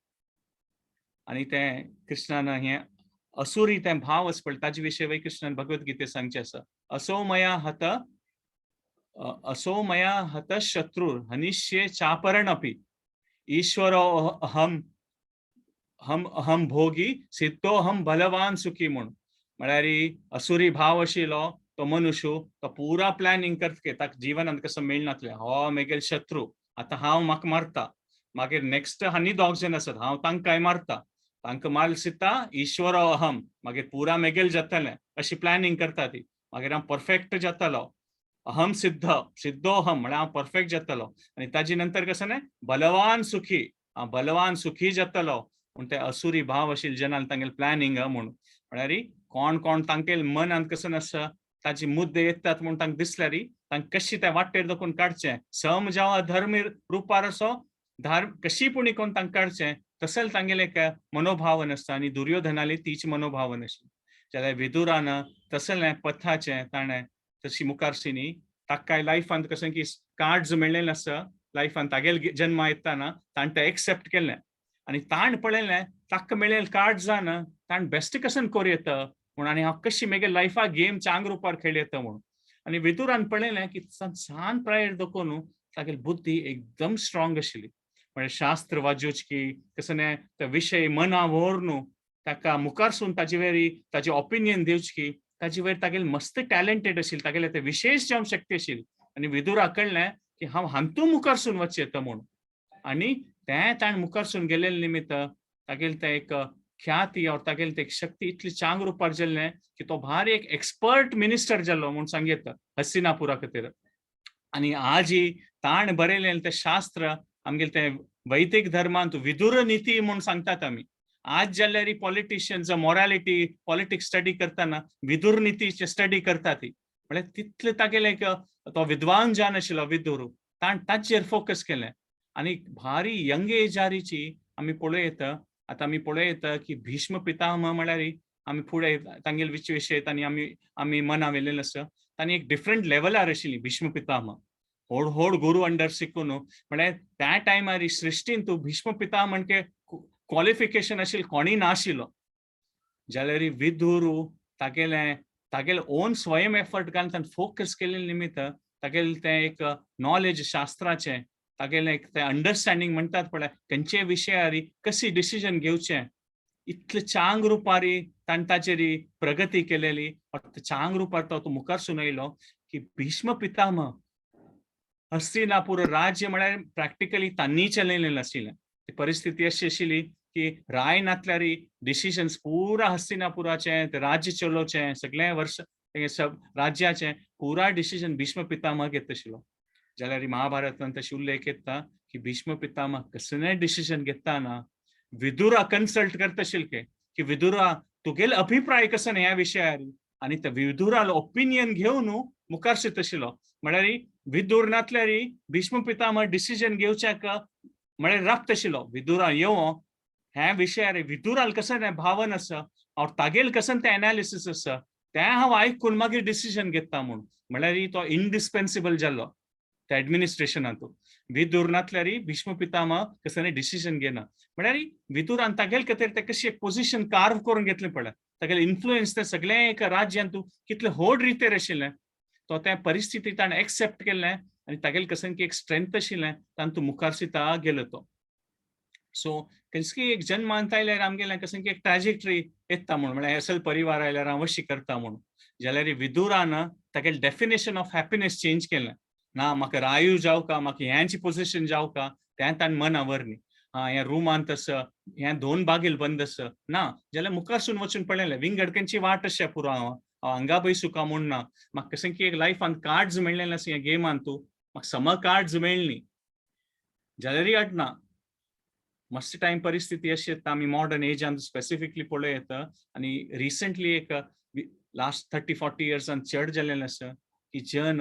आनी ते कृष्णान हें असुरी ते भाव आसा पळय ताजे विशय कृष्णान भगवद्गीते सांगचे आसा असो मया हत शत्रुर हनिष्ये चापरणपि ईश्वरो अहम भोगी सिद्धोहम बलवान सुखी म्हणून. म्हळ्यार असुरी भाव आशिल्लो तो मनुष्य तो पुरा प्लॅनिंग करता ताका जिवनांत कसो मेळनातलें हो मेगेल शत्रू आतां हांव म्हाका मारता मागीर नेक्स्ट आनी दोग जन आसात हांव तांकांय मारता तांकां मार सिता ईश्वरो अहम मागीर पुरा मेगेल जातलें अशी प्लॅनिंग करता ती मागीर हांव परफेक्ट जातलो अहम सिद्धोहम म्हळ्यार हांव परफेक्ट जातलो आनी ताजे नंतर कसो न्हय बलवान सुखी हांव बलवान सुखी जातलो पूण ते असुरी भाव आशिल्ले जनान तांगेलें प्लॅनिंग म्हणून म्हळ्यार कोण तांगेल मनांत कसो आसा ताचे मुद्दे येतात म्हणून तांकां दिसल्यार तांकां कशी त्या वाटेर दोखून काडचें सम जावं धर्मी रुपार असो कशी पुणी कोण तांकां काडचें तसले तांगेले एक मनोभावन आसता आनी दुर्योधनाली तीच मनोभावन आशिल्ली जाल्यार विदुरान तसलें पथाचें ताणें तशी मुखारची न्ही ताका काय लायफांत कशें की कार्ड्स मेळ्ळेले आसा लायफान तागेले जन्मा येताना ताणें तें एक्सेप्ट केलें आनी ताणें पळयलें ताका मेळिल्ले कार्ड्सान ताणें बेस्ट कसन कोर येता म्हणून आनी हांव कशी म्हगे लायफा गेम चांग रुपार खेळ येता म्हणून आनी विदुरान पळयलें की सान प्रायर दोकोन तागेली बुद्धी एकदम स्ट्रॉंग आशिल्ली म्हणजे शास्त्र वाजोवची कसं ते विषय मना व्हरून ताका मुखारसून ताजे वेरी ताजे ओपिनियन दिवची ताजे वेर तागेले मस्त टॅलेंटेड आशिल्ले तागेले ते विशेष जावंक शक्ती आशिल्ली आनी विदुराक कळलें की हांव हांतू मुखारसून वचचें येता म्हणून आनी तें ताणें मुखारसून गेलेले निमित्त तागेले ते एक ख्याती और तागेले ते एक शक्ती इतली चांग रुपार जाल्लें की तो भारी एक एक्सपर्ट मिनिस्टर जाल्लो म्हणून सांगता हस्तिनापुरा खातीर आनी आजी ताणें बरयलें तें शास्त्र आमगेले ते वैदिक धर्मांत विदुर नीती म्हणून सांगतात आमी आज जाल्यार पॉलिटिशियन्स मॉरालिटी पॉलिटिक्स स्टडी करतना विदुर नीतीचे स्टडी करतात म्हळ्यार तितले तागेले तो विद्वान जावन आशिल्लो विदुर ताणें ताचेर फोकस केलें आनी भारी यंग एजारीची आमी पळयता आतां आमी पळयता की भीष्म पितामह म्हळ्यार आमी फुडें तांगेले विशय आनी आमी मना वेलेलें आसा तांणी एक डिफरंट लेवलार आशिल्ली भीष्म पितामह व्हड व्हड गुरू अंडर शिकून म्हळ्यार त्या टायमार सृश्टीन तूं भीष्म पितामह म्हणजे क्वॉलिफिकेशन आशिल्लें कोणी नाशिल्लो जाल्यार विदुर तागेले ओन स्वयं एफर्ट घालून ताणें फोकस केले निमित्त तागेले तें एक नॉलेज शास्त्राचें तागेलें एक तें अंडरस्टँडींग म्हणटात पळय खंयचे विशयार कशी डिसिजन घेवचें इतले चांग रुपारी ताणें ताचेर प्रगती केलेली चांग रुपार तो मुखारसून येयलो की भीष्म पितामह हस्तिनापुर राज्य म्हळ्यार प्रॅक्टिकली तांणी चलयलेलें आशिल्लें ती परिस्थिती अशी आशिल्ली की राय नातल्यार डिसिजन्स पुरा हस्तिनापुराचें राज्य चलोवचें सगळें वर्ष राज्याचें पुरा डिसिजन भीष्म पितामह घेत आशिल्लो जाल्यार महाभारतांत तशी उल्लेख येता की भीष्म पितामह कसलेंय डिसिजन घेताना विदुरा कन्सल्ट करता आशिल्ले की विदुरा तुगेले अभिप्राय कसो ह्या विशयार आनी त्या विदुरालो ओपिनियन घेवन मुखार सरता आशिल्लो म्हळ्यार विदुर नातल्यार भीष्म पितामह डिसिजन घेवच्याक म्हळ्यार राखता आशिल्लो विदुरा येवं ह्या विशयार विदुराल कसं भावन आसा और तागेले कसं तें एनालिसीस आसा तें हांव आयकून मागीर डिसिजन घेता म्हणून म्हळ्यार तो इंडिस्पेन्सिबल जाल्लो त्या एडमिनिस्ट्रेशनांत विदुर नातल्यार भीष्म पितामह कसं डिसिजन घेना म्हळ्यार विदुरान तागेले खातीर ते कशी एक पोजिशन कार्व करून घेतलें पळय तागेले इन्फ्लुएन्स ते सगळें एक राज्यांत कितले व्हड रितीर आशिल्लें तो त्या परिस्थिती ताणें एक्सेप्ट केलें आनी तागेले कसं एक स्ट्रेंथ आशिल्लें तातूंत मुखार सिता गेलो तो सो कसकी एक जन्मांत आयल्यार आमगेलें कसं एक ट्रॅजेक्टरी येता म्हणून म्हळ्यार असल परिवार आयल्यार हांव अशी करता म्हणून जाल्यार विदुरान तागेलें डेफिनेशन ऑफ हॅपिनेस चेंज केलें ना म्हाका रायूय जावका म्हाका ह्यांची पोजिशन जावका तें ताणें मना व्हरनी ह्या रुमांत आसा ह्या 2 बागेल बंद आसा ना जाल्यार मुखारसून वचून पळयलें विंगडक्यांची वाट आसा पुरो हांव हांगा बसूका म्हूण ना म्हाका कशें की एक लायफान कार्ड्स मेळ्ळेले आसा ह्या गेमांत म्हाका सम कार्ड्स मेळ्ळी जाल्यार अडना मस्त टायम परिस्थिती अशी येता आमी मॉडर्न एजांत स्पेसिफिकली पळयता आनी रिसंटली एक लास्ट 30-40 इयर्सान चड जाल्लें आसा की जन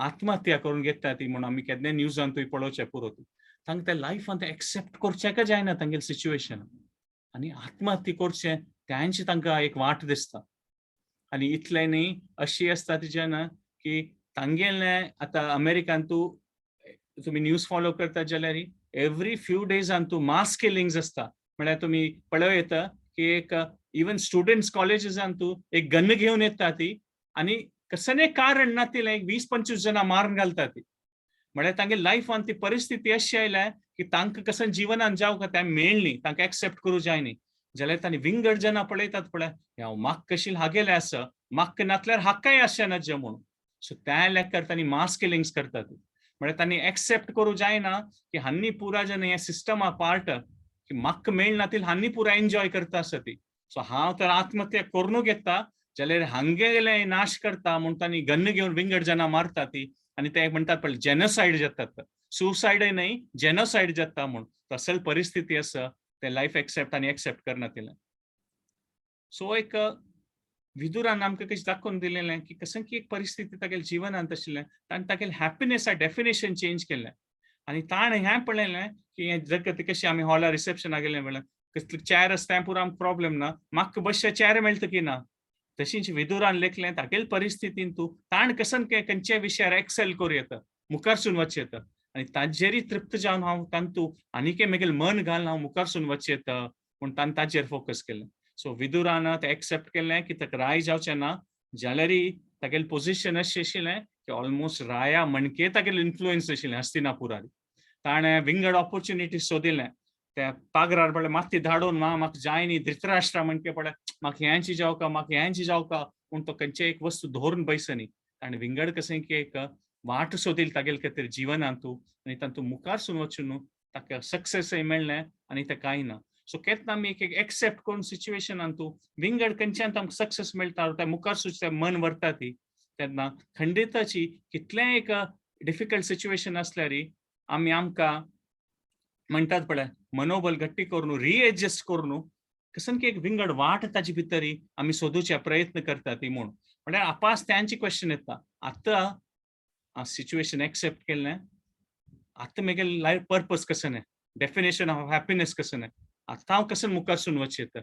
आत्महत्या करून घेता ती म्हणून आमी केन्ना न्यूजांतूय पळोवचें पुरो तांकां त्या लायफान ते एक्सेप्ट करचें जायना तांगेलें सिच्युएशन आनी आत्महत्या करचें त्यांची तांकां एक वाट दिसता आनी इतलें न्ही अशी आसता तिच्यान की तांगेलें आतां अमेरिकान तुमी न्यूज फॉलो करता जाल्यार एवरी फ्यू डेजान मास किलिंग्स आसता म्हळ्यार तुमी पळयता की एक इवन स्टुडंट्स कॉलेजीसांत एक गन घेवन येता ती आनी कसलें कारण ना तिला एक 20-25 जाणां मारून घालता ती म्हळ्यार तांगे लायफान ती परिस्थिती अशी आयल्या की तांकां कसं जिवनान जावं तें मेळ्ळी तांकां एक्सेप्ट करूं जायनी जाल्यार तांणी विंगड जाणां पळयतात पळय हांव म्हाका कशी हागेलें आसा म्हाका नातल्यार हाकाय आसना जे म्हणून सो त्या लेकार तांणी मास किलिंग्स करतात म्हळ्यार तांणी एक्सेप्ट करूं जायना की हांनी पुरा जन हे सिस्टमा पार्ट की म्हाका मेळना ती हांनी पुरा एन्जॉय करता आसा ती सो हांव तर आत्महत्या करूं घेता जाल्यार हांगेले नाश करता म्हणून तांणी गन्न घेवन विंगड जाणां मारता ती आनी ते म्हणटात पळय जेनोसायड जातात सुसायड न्हय जेनोसायड जाता म्हणून तसली परिस्थिती आसा ते लायफ एक्सेप्ट आनी एक्सेप्ट करना तिला सो एक विदुरान आमकां कशें दाखोवन दिलेलें की कशें की एक परिस्थिती तागेल्या जिवनांत आशिल्लें ताणें तागेलें हॅपिनेसा डेफिनेशन चेंज केल्लें आनी ताणें हें पळयलें की हें जर कशें आमी हॉलार रिसेप्शनाक गेले म्हणल्यार कसली चॅर आसता तें पुरो आमकां प्रॉब्लेम ना, म्हाका बसचे चॅर मेळटा की ना. तशींच विदुरान लेखलें तागेले परिस्थितीन तूं ताण कसन खंयच्या विशयार एक्सेल करूं येता, मुखारसून वचूं येता आनी ताजेरी तृप्त जावन हांव तांतू आनीकय म्हगेलें मन घालून हांव मुखारसून वचूं येता म्हूण ताणें ताजेर फोकस केलें. सो विदुरान तें एक्सेप्ट केलें की ताका राय जावचें ना, जाल्यारय तागेलें पोझिशन अशें आशिल्लें की ऑलमोस्ट राया मणके तागेलें इन्फ्लुअन्स आशिल्लें हस्तिनापुरार. ताणें विंगड ऑपॉर्च्युनिटी सोदिल्लें त्या पागरार पळय माती धाडून म्हाका जाय न्ही धृतराष्ट्रा म्हणके पळय म्हाका हेंची जावका म्हाका हेंची जावका म्हूण तो खंयचे एक वस्तू धरून पयस न्ही. ताणें विंगड कशें की एक वाट सोदिली तागेले खातीर जिवनांतू आनी तातूंत मुखारसून वचून न्हू ताका सक्सेसय मेळ्ळें आनी तें कांय ना. सो केन्ना आमी एक एक्सेप्ट करून सिच्युएशनांतू विंगड खंयच्यान आमकां सक्सेस मेळटा त्या मुखारसून मन व्हरता ती तेन्ना खंडिताची कितलेंय एक डिफिकल्ट सिच्युएशन आसल्यारय आमी आमकां म्हणटात पळय मनोबल गट्टी करून रिएडजस्ट करून कसन की एक विंगड वाट ताजे भितरी आमी सोदुचे प्रयत्न करता ती म्हूण म्हळ्यार आपास त्यांची क्वेश्चन येता आतां सिच्युएशन एक्सेप्ट केल्लें आतां म्हगेलें लायफ पर्पज कसन डेफिनेशन ऑफ हॅपिनेस कसन आतां हांव कसन मुखारसून वचूं येता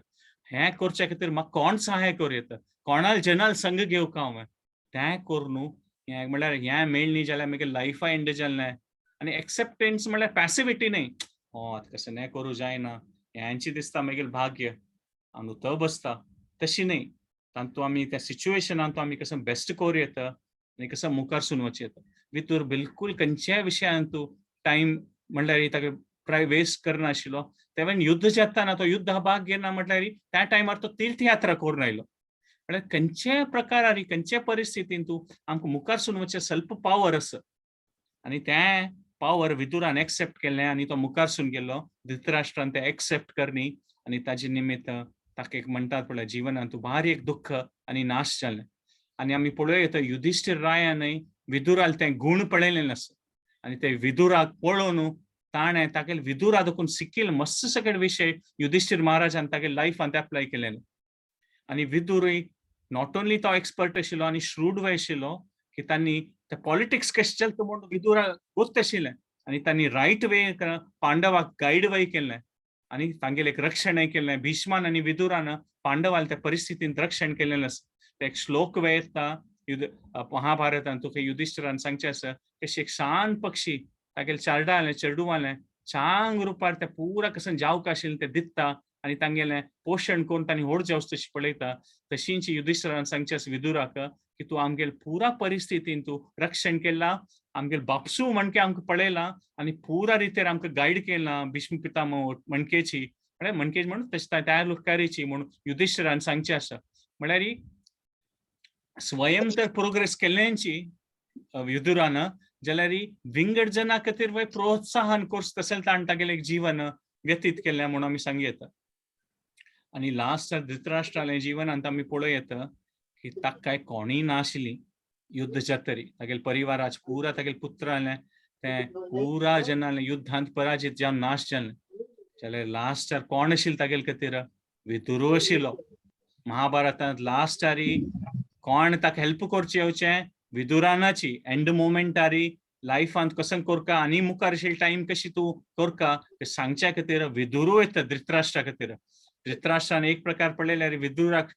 हें करचे खातीर म्हाका कोण सहाय करूं येता कोणाल जनाल संग घेवका हांवें तें करून हें म्हळ्यार हें मेळ्ळें न्ही जाल्यार म्हगेलें लायफा एंड जालें आनी एक्सेप्टन्स म्हळ्यार पॅसिविटी न्ही आतां कशें हें करूं जायना हेंची दिसता म्हगेलें भाग्य हांव तो बसता तशी न्ही तातूंत आमी त्या सिच्युएशनांत आमी कसं बेस्ट करूं येता आनी कसं मुखारसून वचूं येता भितर बिलकूल खंयच्याय विशयान तूं टायम म्हणल्यार ताका वेस्ट करनाशिल्लो तेवेन युद्ध जेत्ताना तो युद्ध भाग घेना म्हटल्यार त्या टायमार तो तीर्थयात्रा करून आयलो म्हळ्यार खंयच्याय प्रकारान खंयच्याय परिस्थितीन तूं आमकां मुखारसून वचचें स्वल्प पावर आसा आनी तें पावर विदुरान एक्सेप्ट केल्लें आनी तो मुखारसून गेल्लो धृतराष्ट्रान तें एक्सेप्ट करनी आनी ताजे निमित्त ताका एक म्हणटात पळय जिवनांत भारी एक दुख्ख आनी नाश जालें आनी आमी पळोवं येता युधिष्ठीर रायानय विदुराल तें गूण पळयलेलें आसा आनी ते विदुराक पळोवन ताणें तागेले विदुरा देखून शिकिल्ले मस्त सगळे विशय युधिष्ठीर महाराजान तागेल्या लायफांत एप्लाय केलेले आनी विदुरूय नॉट ओन्ली तो एक्सपर्ट आशिल्लो आनी श्रूडवय आशिल्लो की तांणी ते पॉलिटिक्स कशें चलता म्हूण विदुरा गुर्त आशिल्लें आनी तांणी रायट वे पांडवाक गायड वय केल्लें आनी तांगेलें एक रक्षणय केल्लें भीष्मान आनी विदुरान पांडवाल त्या परिस्थितींत रक्षण केलेलें आसा ते एक श्लोक वय येता महाभारतांत तुका युधिष्ठिरान सांगचें आसा कशें एक शांत पक्षी तागेलें चेडवालें चेडूवालें चांग रुपार तें पुरा कसं जावक आशिल्लें तें दिसता आनी तांगेलें पोशण करून तांणी व्हड जावचें तशें पळयता तशींच युधिष्ठिरान सांगचें आसा विदुराक की तूं आमगेल पुरा परिस्थितीन तूं रक्षण केलां आमगेल बापसू म्हणके आमकां पळयलां आनी पुरा रितीर आमकां गायड केलां भीष्म पितामह मणकेची म्हळ्यार मणकेची म्हणून तशें त्या लोकारीची म्हणून युधिष्ठिरान सांगचें आसा म्हळ्यार स्वयं तर प्रोग्रेस केल्ल्यांची विदुरान जाल्यार विंगड जना खातीर वय प्रोत्साहन कोर्स तशें ताणें तागेलें एक जीवन व्यतीत केल्लें म्हणून आमी सांगूं येता आनी लास्ट धृतराष्ट्रालें जिवनांत आमी पळोवं येता की ताका काय कोणीय नाशिल्ली युद्ध जातरी तागेले परिवाराचे पुरा तागेले पुत्र जालें तें पुरा जेन्ना युद्धांत पराजीत जावन नाश जालें जाल्यार लास्टार कोण आशिल्लो तागेले खातीर विदुरू आशिल्लो महाभारतांत लास्टारी कोण ताका हेल्प करचें येवचें विदुरानाची एंड मोमेंटारी लायफांत कसं करका आनी मुखार आशिल्लो टायम कशी तूं करका तें सांगच्या खातीर विदुरू येता धृतराष्ट्रा खातीर धृतराष्ट्रान एक प्रकार पळयल्यार विदुराक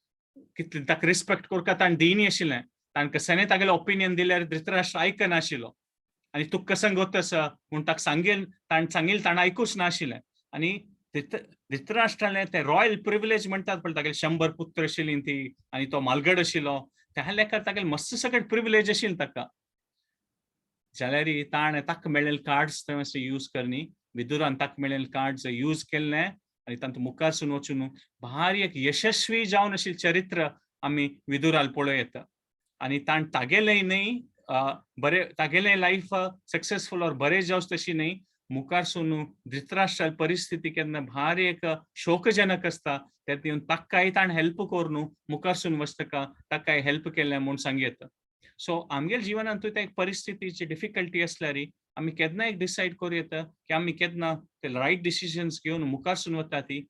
कितलें ताका रिस्पेक्ट करता ताणें दिनी आशिल्लें ताणें कसलेंय तागेलें ओपिनियन दिल्यार धृतराष्ट्र आयकनाशिल्लो आनी तुका कसं गोत आसा म्हूण ताका ताणें सांगिल्लें ताणें आयकूच नाशिल्लें आनी धृतराष्ट्रालें तें रॉयल प्रिविलेज म्हणटात पळय तागेले 100 पुत्र आशिल्लीं ती आनी तो मालगड आशिल्लो त्या लेकार तागेले मस्त सगळे प्रिविलेज आशिल्ले ताका जाल्यार ताणें ताका मेळिल्ले कार्ड्स थंय मातशें यूज करनी विदुरान ताका मेळिल्ले कार्ड्स यूज केल्लें आनी तांतूंत मुखारसून वचून भारी एक यशस्वी जावन आशिल्लें चरित्र आमी विदुराल पळोवं येता आनी ताणें तागेलेंय न्ही बरें तागेलें लायफ सक्सेसफूल ऑर बरें जावचें तशी न्ही मुखारसून धृतराष्ट्रा परिस्थिती केन्ना भारी एक शोकजनक आसता तें येवन ताकाय ताणें हेल्प करून मुखारसून वचतका ताकाय हेल्प केलें म्हूण सांगूं येता सो आमगेल्या जिवनांत त्या एक परिस्थितीची डिफिकल्टी आसल्यार आमी केन्ना एक डिसायड करूं येता की आमी केन्ना ते रायट डिसिजन्स घेवन मुखारसून वता ती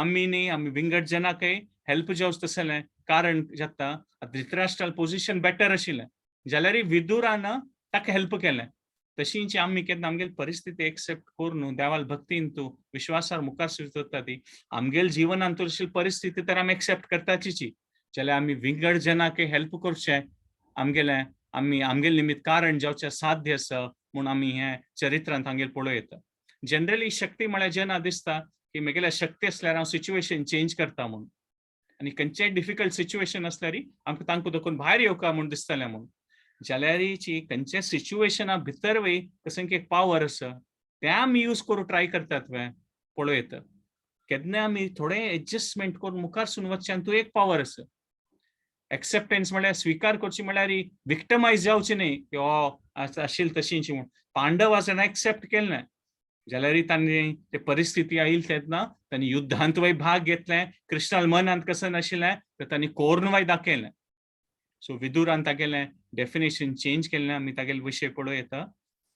आम्ही न्ही आमी विंगड जनाकय हेल्प जावच तसलें कारण जाता धृतराष्ट्राल पोझिशन बेटर आशिल्लें जाल्यार विदुरान ताका हेल्प केलें तशींच आमी केन्ना आमगेली परिस्थिती एक्सेप्ट करून न्हू देवाल भक्तीन तूं विश्वासार मुखार सुचोवता ती आमगेल जिवनांत तर अशी परिस्थिती तर आमी एक्सेप्ट करताचीच जाल्यार आमी विंगड जनाकय हेल्प करचें आमगेलें आमी आमगेले निमित्त कारण जावचें साध्य आसा म्हूण आमी हें चरित्रांत हांगेर पळयता जनरली शक्ती म्हळ्यार जेन्ना दिसता की म्हगेल्या शक्ती आसल्यार हांव सिच्युएशन चेंज करता म्हूण आनी खंयचेय डिफिकल्ट सिच्युएशन आसल्यार आमकां तांकां देखून भायर येवका म्हूण दिसतलें म्हूण जाल्यार खंयचे सिच्युएशना भितर वय कसं एक पावर आसा तें आमी यूज करून ट्राय करतात पळयता केन्ना आमी थोडे एडजस्टमेंट करून मुखार सुन वचचें तूं एक पावर आसा एक्सेप्टन्स म्हळ्यार स्वीकार करची म्हळ्यार विक्टमायज जावचें न्ही की आशिल्ली तशींच म्हूण पांडव आसतना एक्सेप्ट केलें ना जाल्यार तांणी ते परिस्थिती आयिल्ली तेन्ना तांणी युद्धांत वय भाग घेतलें कृष्णाल मनांत कसं नाशिल्लें तर तांणी कोरून वय दाखयलें सो विदुरान तागेलें डेफिनेशन चेंज केलें आमी तागेले विशय पळयता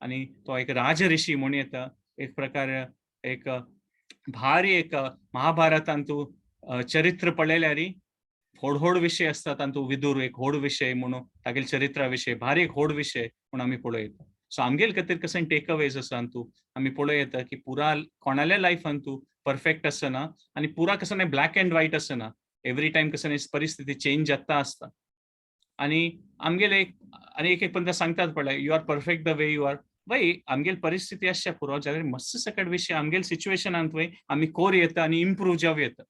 आनी तो एक राज ऋषी म्हूण येता एक प्रकार एक भारी एक महाभारतांत तूं चरित्र पळयल्यार व्हड विशय आसता तातूंत विदूर एक व्हड विशय म्हणून तागेले चरित्रा विशय भारी एक व्हड विशय म्हूण आमी पळयता सो आमगेले खातीर कसं टेक अवेज आसा तूं आमी पळयता की पुरा कोणाल्या लायफान तूं परफेक्ट आसना आनी पुरा कसं ब्लॅक एंड व्हाईट आसना एवरी टायम कसं परिस्थिती चेंज जाता आसता आनी आमगेले आनी एक पंत सांगतात पळय you are perfect the way you are वय आमगेली परिस्थिती आसच्या पुरो जाल्यार मस्त सकट विशय आमगेले सिच्युएशनांत वय आमी कोर येता आनी इम्प्रूव जाव येता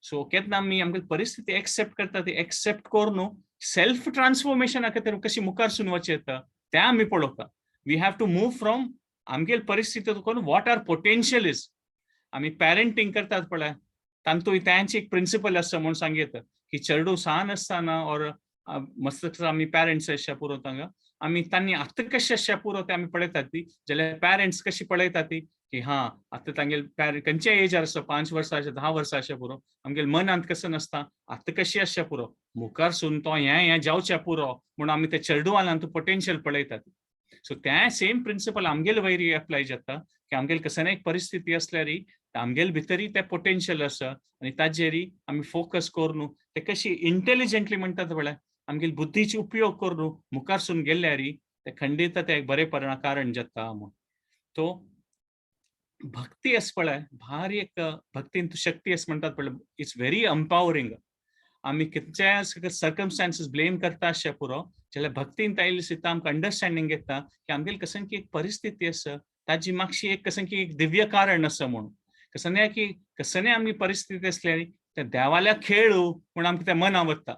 सो केन्ना आमी आमगेली परिस्थिती एक्सेप्ट करता ती एक्सेप्ट करून सेल्फ ट्रान्सफॉर्मेशना खातीर कशी मुखार सुन वचें येता तें आमी पळोवता we have to move from आमगेली परिस्थिती करून वॉट आर पोटेन्शियल इज आमी पेरंटींग करतात पळय तांतूय तांची एक प्रिंसिपल आसा म्हूण सांगता की चेडूं ल्हान आसतना और मस्त आमी पेरंट्स आसच्या पुरो तांकां आमी तांणी आतां कशें आसच्या पुरो ते आमी पळयतात ती जाल्यार पेरंट्स कशी पळयतात ती की हां आतां तांगेले खंयच्या एजार आसा 5 वर्सां 10 वर्सां आसच्या पुरो आमगेले मनांत कसं नासता आतां कशी आसच्या पुरो मुखार सुन तो हें जावच्या पुरो म्हूण आमी ते चेडूवालांत पोटेन्शियल पळयतात सो तें सेम प्रिंसिपल आमगेले वयरी एप्लाय जाता की आमगेले कसं एक परिस्थिती आसल्यार आमगेले भितरी ते पोटेन्शियल आसा आनी ताजेर आमी फोकस करून ते कशी इंटेलिजंटली म्हणटात पळय आमगेली बुद्धीची उपयोग करून मुखार सुन गेल्यार ते खंडीत ते बरेपणा कारण जाता म्हूण तो भक्ती आस पळय भारी एक भक्तीन शक्ती आस म्हणटात पळय इट्स व्हेरी एम्पावरींग आमी खंयच्याय सर्कमस्टान्सीस ब्लेम करता आसच्या पुरो जाल्यार भक्तीन आयिल्ली सुद्दां आमकां अंडरस्टँडींग येता की आमगेली कसं एक परिस्थिती आसा ताजी मागशी एक कसं एक दिव्य कारण आसा म्हूण कसं आमी परिस्थिती आसल्यार त्या देवाल्या खेळू म्हूण आमकां तें मन आवडटा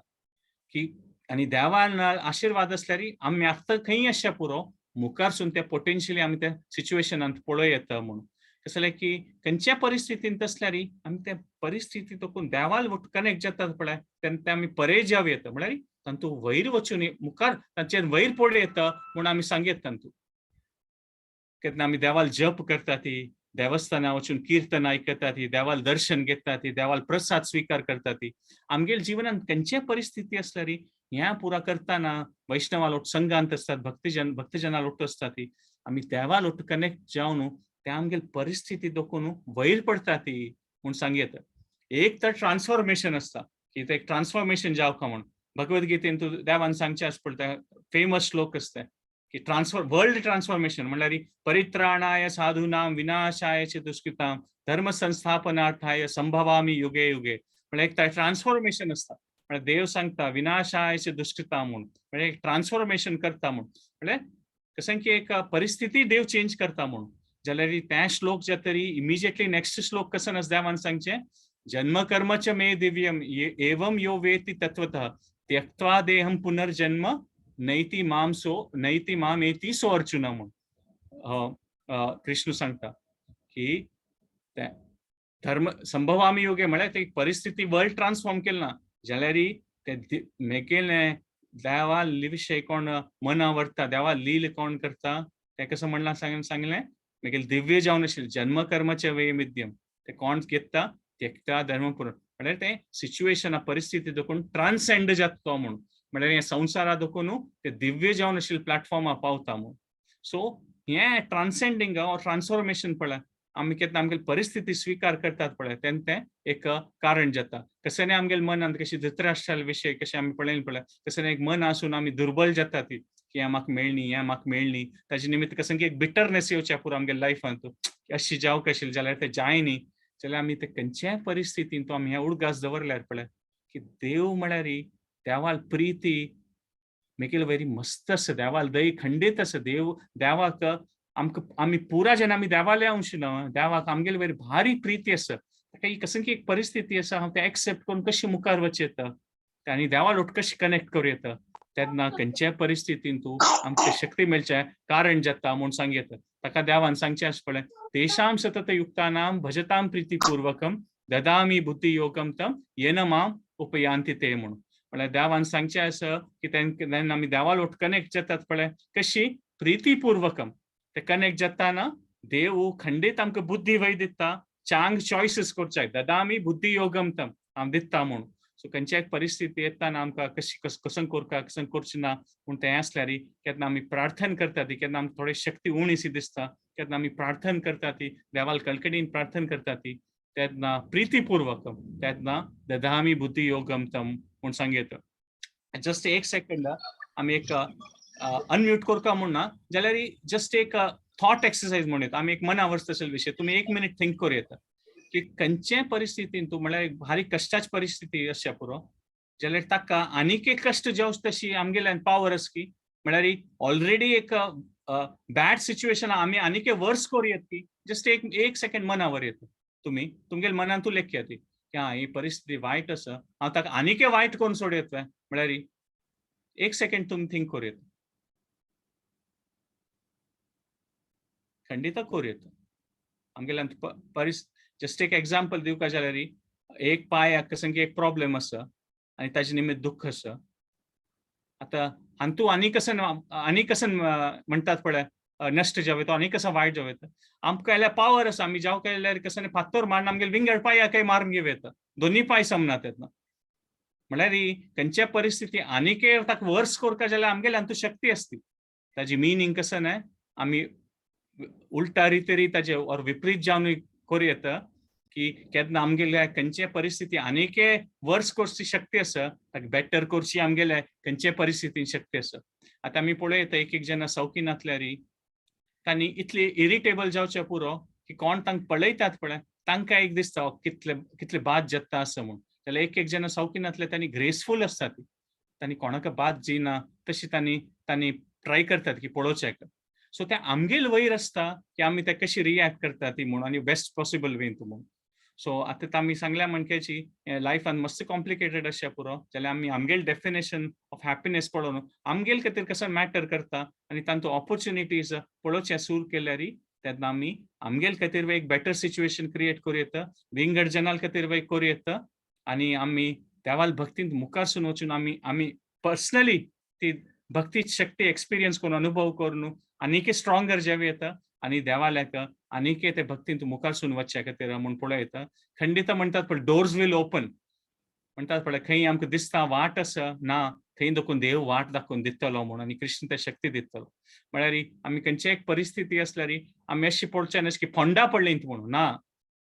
की आनी देवान आशिर्वाद आसल्यार आमी आतां खंय आसच्या पुरो मुखार सुन ते पोटेन्शियली आमी त्या सिच्युएशनांत पळय येता म्हूण कसं की खंयच्या परिस्थितींत आसल्यार आमी त्या परिस्थिती तकून देवाल कनेक्ट जातात पळय तेन्ना आमी परे जाव येता म्हळ्यार तांतू वयर वचून मुखार तांचेर वयर पळय येता म्हूण आमी सांगेत तांतू केन्ना आमी देवाल जप करता ती देवस्थानां वचून कीर्तन आयकता ती देवाल दर्शन घेता ती देवाल प्रसाद स्वीकार करता ती आमगेल्या जिवनांत खंयचे परिस्थिती आसल्यार ह्या पुरा करतना वैष्णवा लोक संघांत असतात भक्तजना लोक असतात ती आमी देवा लोक कनेक्ट जावन त्या आमगेली परिस्थिती देखून वयर पडटा ती म्हूण सांगता एक तर ट्रान्सफॉर्मेशन आसता की ते ट्रान्सफॉर्मेशन जावका म्हूण भगवद्गीतेन तूं देवान सांगचें आस पळय फेमस श्लोक आसता की वर्ल्ड ट्रान्सफॉर्मेशन म्हळ्यार परित्राणाय साधूनां विनाशाय च दुष्कृतां धर्म संस्थापनार्थाय संभवामी युगे युगे म्हळ्यार एक ट्रान्सफॉर्मेशन आसता म्हळ्यार देव सांगता विनाशाय च दुष्कृतां म्हूण म्हळ्यार एक ट्रान्सफॉर्मेशन करता म्हूण म्हळ्यार कसं की एक परिस्थिती देव चेंज करता म्हूण जाल्यार त्या श्लोक जे तरी इमिजिएटली नेक्स्ट श्लोक कसं आस देवान सांगचें जन्म कर्म च मे दिव्यम एवं यो वेति तत्वतः त्यक्त्वा देहं पुनर्जन्म नैति माम एति सो अर्जुन म्हूण कृष्ण सांगता की धर्म संभवामी योगे म्हळ्यार ते परिस्थिती वर्ल्ड ट्रान्सफॉर्म केली ना जाल्यार ते मेकेले देवा विशय कोण मन आवडटा देवा लील कोण करता ते कसं म्हणला सांगलें मेकेल दिव्य जावन आशिल्लें जन्म कर्माचे वे मिद्यम ते कोण घेता त्यक्ता धर्म पुरण म्हळ्यार ते सिच्युएशन परिस्थिती देखून ट्रान्सेंड जाता म्हूण म्हळ्यार हे संवसारा देखून ते दिव्य जावन आशिल्ले प्लॅटफॉर्मा पावता म्हूण सो हे ट्रान्सेंडिंग ट्रान्सफॉर्मेशन पळय आमी केन्ना आमगेली परिस्थिती स्वीकार करतात पळय तेन्ना तें एक कारण जाता. कसं आमगेल्या मनांत कशी धृतराष्ट्रा विशयी कशें आमी पळयलें पळय, कसं एक मन आसून आमी दुर्बल जाता ती की हें म्हाका मेळ्ळी, हें म्हाका मेळ्ळी. ताजे निमित्त कसं एक बिटरनेस येवच्या पुरो आमगेल्या लायफांत अशी जावंक आशिल्ली जाल्यार तें जाय न्ही. जाल्यार आमी ते खंयच्याय परिस्थितींत तो आमी हें उडगास दवरल्यार पळय की देव म्हळ्यार देवाल प्रिती मेकेल वेरी मस्त आसा. देवाल दय खंडीत आसा. देवाक आमकां आमी पुरा जेन्ना आमी देवाले अंश न्हय, देवाक आमगेली वेरी भारी प्रिती आसा. ताका ही कसं एक परिस्थिती आसा हांव तें एक्सेप्ट करून कशी मुखार वचूं येता आनी देवा लोट कशी कनेक्ट करूं येता. तेन्ना खंयच्याय परिस्थितीन तूं आमकां शक्ती मेळचें कारण जाता म्हूण सांग येता. ताका देवान सांगचें आसा पळय, तेषां सतत युक्तानां भजतां प्रीतिपूर्वकं ददामि बुद्धियोगं तं येन माम उपयान्ति ते म्हणून. म्हळ्यार देवान सांगचें आसा की तेन्ना आमी देवा लोट कनेक्ट जातात पळय कशी प्रीतिपूर्वकं. ते कनेक्ट जाताना देव खंडीत आमकां बुद्धी वय दिता, चांग चॉयसीस करचाय. ददामि बुद्धियोगं तं हांव दिता म्हणून. सो खंयच्याय परिस्थिती येताना आमकां कशी कसं करता कसं करचें ना पूण तें आसल्यार केन्ना आमी प्रार्थना करता ती केन्ना आमकां थोडी शक्ती उणीशी दिसता, केन्ना आमी प्रार्थना करता ती देवाल कळकळीन प्रार्थना करता ती तेन्ना प्रीतिपूर्वकं तेन्ना ददामि बुद्धियोगं तं म्हूण सांग येता. जस्ट एक सेकंड आमी एक अनम्यूट करता म्हूण ना जाल्यार जस्ट एक थॉट एक्सरसाइज म्हणून येता. आमी एक मनावर तसले विशय तुमी 1 मिनिट थिंक करूं येता की खंयच्याय परिस्थितीन तूं म्हळ्यार एक भारी कश्टाची परिस्थिती आसच्या पुरो जाल्यार ताका आनीक एक कश्ट जावंच तशी आमगेल्यान पावर आसा की म्हळ्यार ऑलरेडी एक बॅड सिच्युएशन आमी आनीक वर्स करूं येता की जस्ट एक सेकंड मनावर येता. तुमी तुमगेल्या मनान तूं लेख येता की हां ही परिस्थिती वायट आसा हांव ताका आनीक वायट करून सोड येता म्हळ्यार एक सेकंड तुमी थिंक करूं येता. खंडित करूं येता. आमगेल्यान जस्ट एक एग्जांपल दिवका जाल्यार एक पांयाक कसं एक प्रॉब्लेम आसा आनी ताजे निमित्त दुख्ख आसा. आतां आनी तूं आनी कसं म्हणटात पळय नश्ट जावं तो आनी कसं वायट जावं येता. आमकां जाल्यार पावर आसा आमी जावं जाल्यार कसं फातर मारून आमगेले विंगड पांयाकय मारून घेवं येता. दोनी पांय समनात येता. म्हळ्यार खंयच्या परिस्थिती आनीक ताका वर्स करता जाल्यार आमगेल्यान तूं शक्ती आसती. ताजी मिनींग कसं न्हय आमी उलटा रितीरी ताजे और विपरीत जावन करूं येता की केन्ना आमगेल्या खंयचे परिस्थिती आनीक वर्स करची शक्ती आसा ताका बेटर करची आमगेल्या खंयचे परिस्थितीन शक्ती आसा. आतां आमी पळयता एक जेन्ना सवकीन आसल्यार तांणी इतली इरिटेबल जावचे पुरो की कोण तांकां पळयतात पळय तांकां एक दिसता कितले बाद जाता आसा म्हूण. जाल्यार एक जेन्ना सवकीन आसले तांणी ग्रेसफूल आसता ती तांणी कोणाक बाद जायना तशी तांणी ट्राय करतात की पळोवचें. सो ते आमगेल वयर आसता की आमी ते कशी रिएक्ट करता ती म्हणून आनी बेस्ट पॉसिबल वे म्हणून. सो आतां आमी सांगल्या म्हणक्याची लायफान मस्त कॉम्प्लिकेटेड आसचे पुरो जाल्यार आमी आमगेल डेफिनेशन ऑफ हॅपीनेस पळोवन आमगेल खातीर कसं मॅटर करता आनी तांचो ऑपॉर्च्युनिटीज पळोवचें सुरू केल्यार तेन्ना आमी आमगेल खातीर एक बेटर सिच्युएशन क्रिएट करूं येता. विंगड जनाल खातीर करूं येता आनी आमी देवाल भक्तींत मुखारसून वचून आमी पर्सनली ती भक्तीची शक्ती एक्सपिरियन्स करून अनुभव करून आनीक स्ट्रॉंगर जावं येता आनी देवाल्याक आनीक ते भक्तींत मुखारसून वचचे खातीर म्हूण पळोवं येता. खंडीत म्हणटात पळय डोर्स वील ओपन म्हणटात पळय खंय आमकां दिसता वाट आसा ना थंय देखून देव वाट दाखोवन दितलो म्हणून आनी कृष्ण ते शक्ती दितलो. म्हळ्यार आमी खंयचे एक परिस्थिती आसल्यार आमी अशी पळोवचें ना की फोंडा पडलींत म्हणून ना.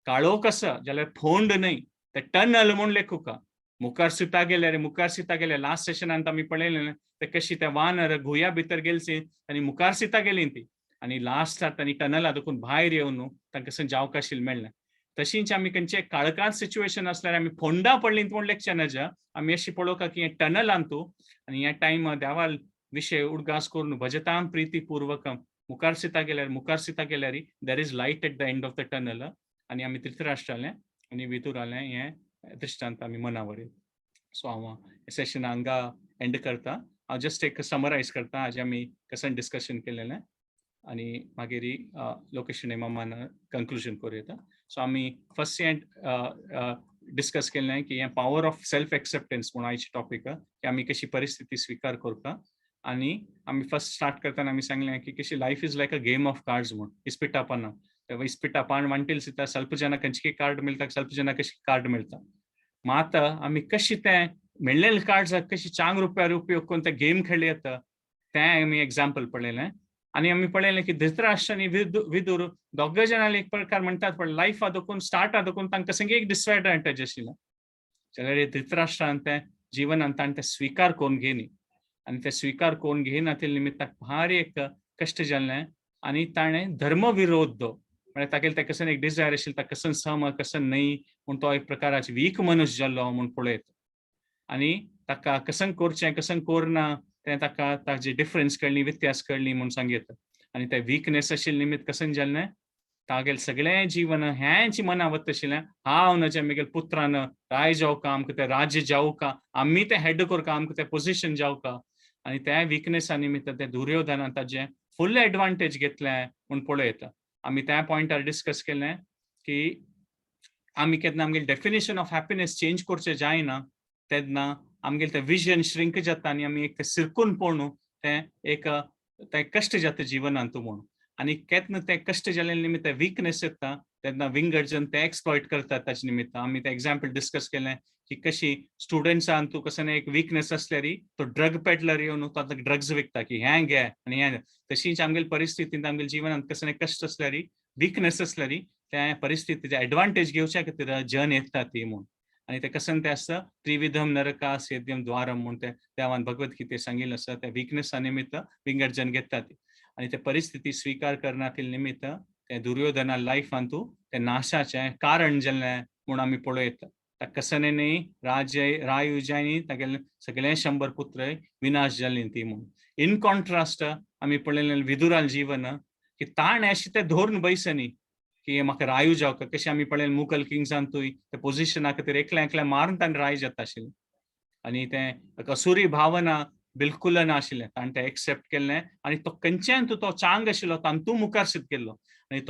काळोख आसा जाल्यार फोंड न्हय ते टनल म्हूण लेखुका. मुखार सुता गेल्यार लास्ट सेशनांत आमी पळयलें ते कशी ते वानर गुया भितर गेलसी आनी मुखार सिता गेलीं ती आनी लास्ट तांणी टनला देखून भायर येवन तांकां जावंक आशिल्लें मेळ्ळें. तशींच आमी खंयचे काळखांत सिच्युएशन आसल्यार आमी फोंडा पडलींत म्हूण लेखचे ना आमी अशी पळोवका की हें टनलान तूं आनी हे टायम देवाल विशय उडगास करून भजतां प्रीतिपूर्वकं मुखार सिता गेल्यार there is light at the end of the tunnel आनी आमी धृतराष्ट्रालें आनी भितूर जालें हें दृश्टांत आमी मनावर येता. सो हांव सेशन हांगा एंड करता. हांव जस्ट एक समरायज करता आज आमी कसं डिस्कशन केलेलें आनी मागीर लोकेश मामान कन्क्लुजन करूं येता. सो आमी फर्स्ट डिस्कस केलें की हें पावर ऑफ सेल्फ एक्सेप्टन्स म्हणून आयचें टॉपीक की आमी कशी परिस्थिती स्विकार करता आनी आमी फर्स्ट स्टार्ट करतना आमी सांगलें की कशी life is like a game of cards म्हणून इस्पिटापना इस्पिटापान वांटेल सिता स्वल्प जनां खंयची कार्ड मेळटा स्वल्प जनां कशी कार्ड मेळटा. मात आमी कशी तें मेळिल्ले कार्ड्स कशी ₹4 उपयोग करून ते गेम खेळ्ळे येता तें आमी एग्जाम्पल पळयलें आणि आम्ही पळयलें की धृतराष्ट्र आनी विदूर दोग जणांनी एक प्रकार म्हणटात पण लायफ आदोकून स्टार्ट आदोकून तांकां संगे एक डिसएडवांटेज आशिल्लो जाल्यार धृतराष्ट्रान तें जिवनांत ताणें तें स्वीकार करून घेयनी आनी ते स्वीकार करून घेयना ते निमित्ताक भारी एक कश्ट जाल्लें आनी ताणें धर्मविरोध म्हळ्यार तागेलें तें कसन एक डिझायर आशिल्लो ताका कसन सहमत कसन न्हय म्हूण तो एक प्रकाराचो वीक मनीस जाल्लो म्हूण पळयत आनी ताका कसन करचें कसन करना तें ताका ताजे डिफरन्स कळ्ळी व्यत्यास कळ्ळी म्हूण सांगयत आनी ते वीकनेस आशिल्ले निमित्त कसन जाल्लें तागेलें सगळें जीवन हेंच मना वत आशिल्लें हांव नजे म्हगेल पुत्रान राय जावका आमकां तें राज्य जावका आमी तें हेड करका आमकां तें पोजिशन जावका आनी त्या वीकनेसा निमित्त ते दुर्योधनान ताजें फुल एडवांटेज घेतलें म्हूण पळयत आमी त्या पॉयंटार डिस्कस केलें की आमी केन्ना आमगेलें डेफिनेशन ऑफ हॅपिनेस चेंज करचें जायना तेन्ना आमगेलें तें विजन श्रिंक जाता आनी आमी एक तें सिरकून पळोवन तें एक तें कश्ट जाता जिवनांत म्हूण आनी केन्ना तें कश्ट जाल्ले निमित्त वीकनेस येता तेन्ना विंगडजन ते एक्सप्लॉयट करतात ताचे निमित्त आमी तें एग्जाम्पल डिस्कस केलें की कशी स्टुडंट्सान तूं कसं एक वीकनेस आसल्यारी तो ड्रग पेडलर येवन तो ड्रग्स विकता की हें घे आनी हें तशीच आमगेली परिस्थितींत आमगेल्या जिवनांत कसं कश्ट आसल्यारी वीकनेस आसल्यारी त्या परिस्थितीचे एडवांटेज घेवच्या खातीर जन येता ती म्हूण आनी ते कसन तें आसता त्रिविधम नरका सेद्यम द्वारम म्हूण तें देवान भगवतगीतेंत सांगिल्लें आसा त्या वीकनेसा निमित्त विंगडजन घेता ती आनी ते परिस्थिती स्वीकार करनातील निमित्त ते दुर्योधना लायफान तूं ते नाशाचें कारण जाल्लें म्हूण आमी पळयत कसने न्ही राय उजायनी तागेलें सगळें 100 पुत्र विनाश जाल्लीं ती म्हूण इन कॉन्ट्रास्ट आमी पळयलें विदुराल जीवन की ताणें अशें तें धरून बसनी की म्हाका रायू जावका कशें आमी पळयलें मुगल किंग्सान तुय ते पोजिशना खातीर एकल्या मारून ताणें राय जाता आशिल्लें आनी तें कसुरी भावना बिलकुल नाशिल्लें ताणें तें एक्सेप्ट केल्लें आनी तो खंयच्यान तो चांग आशिल्लो तांतू मुखार सुद्दां गेल्लो आनी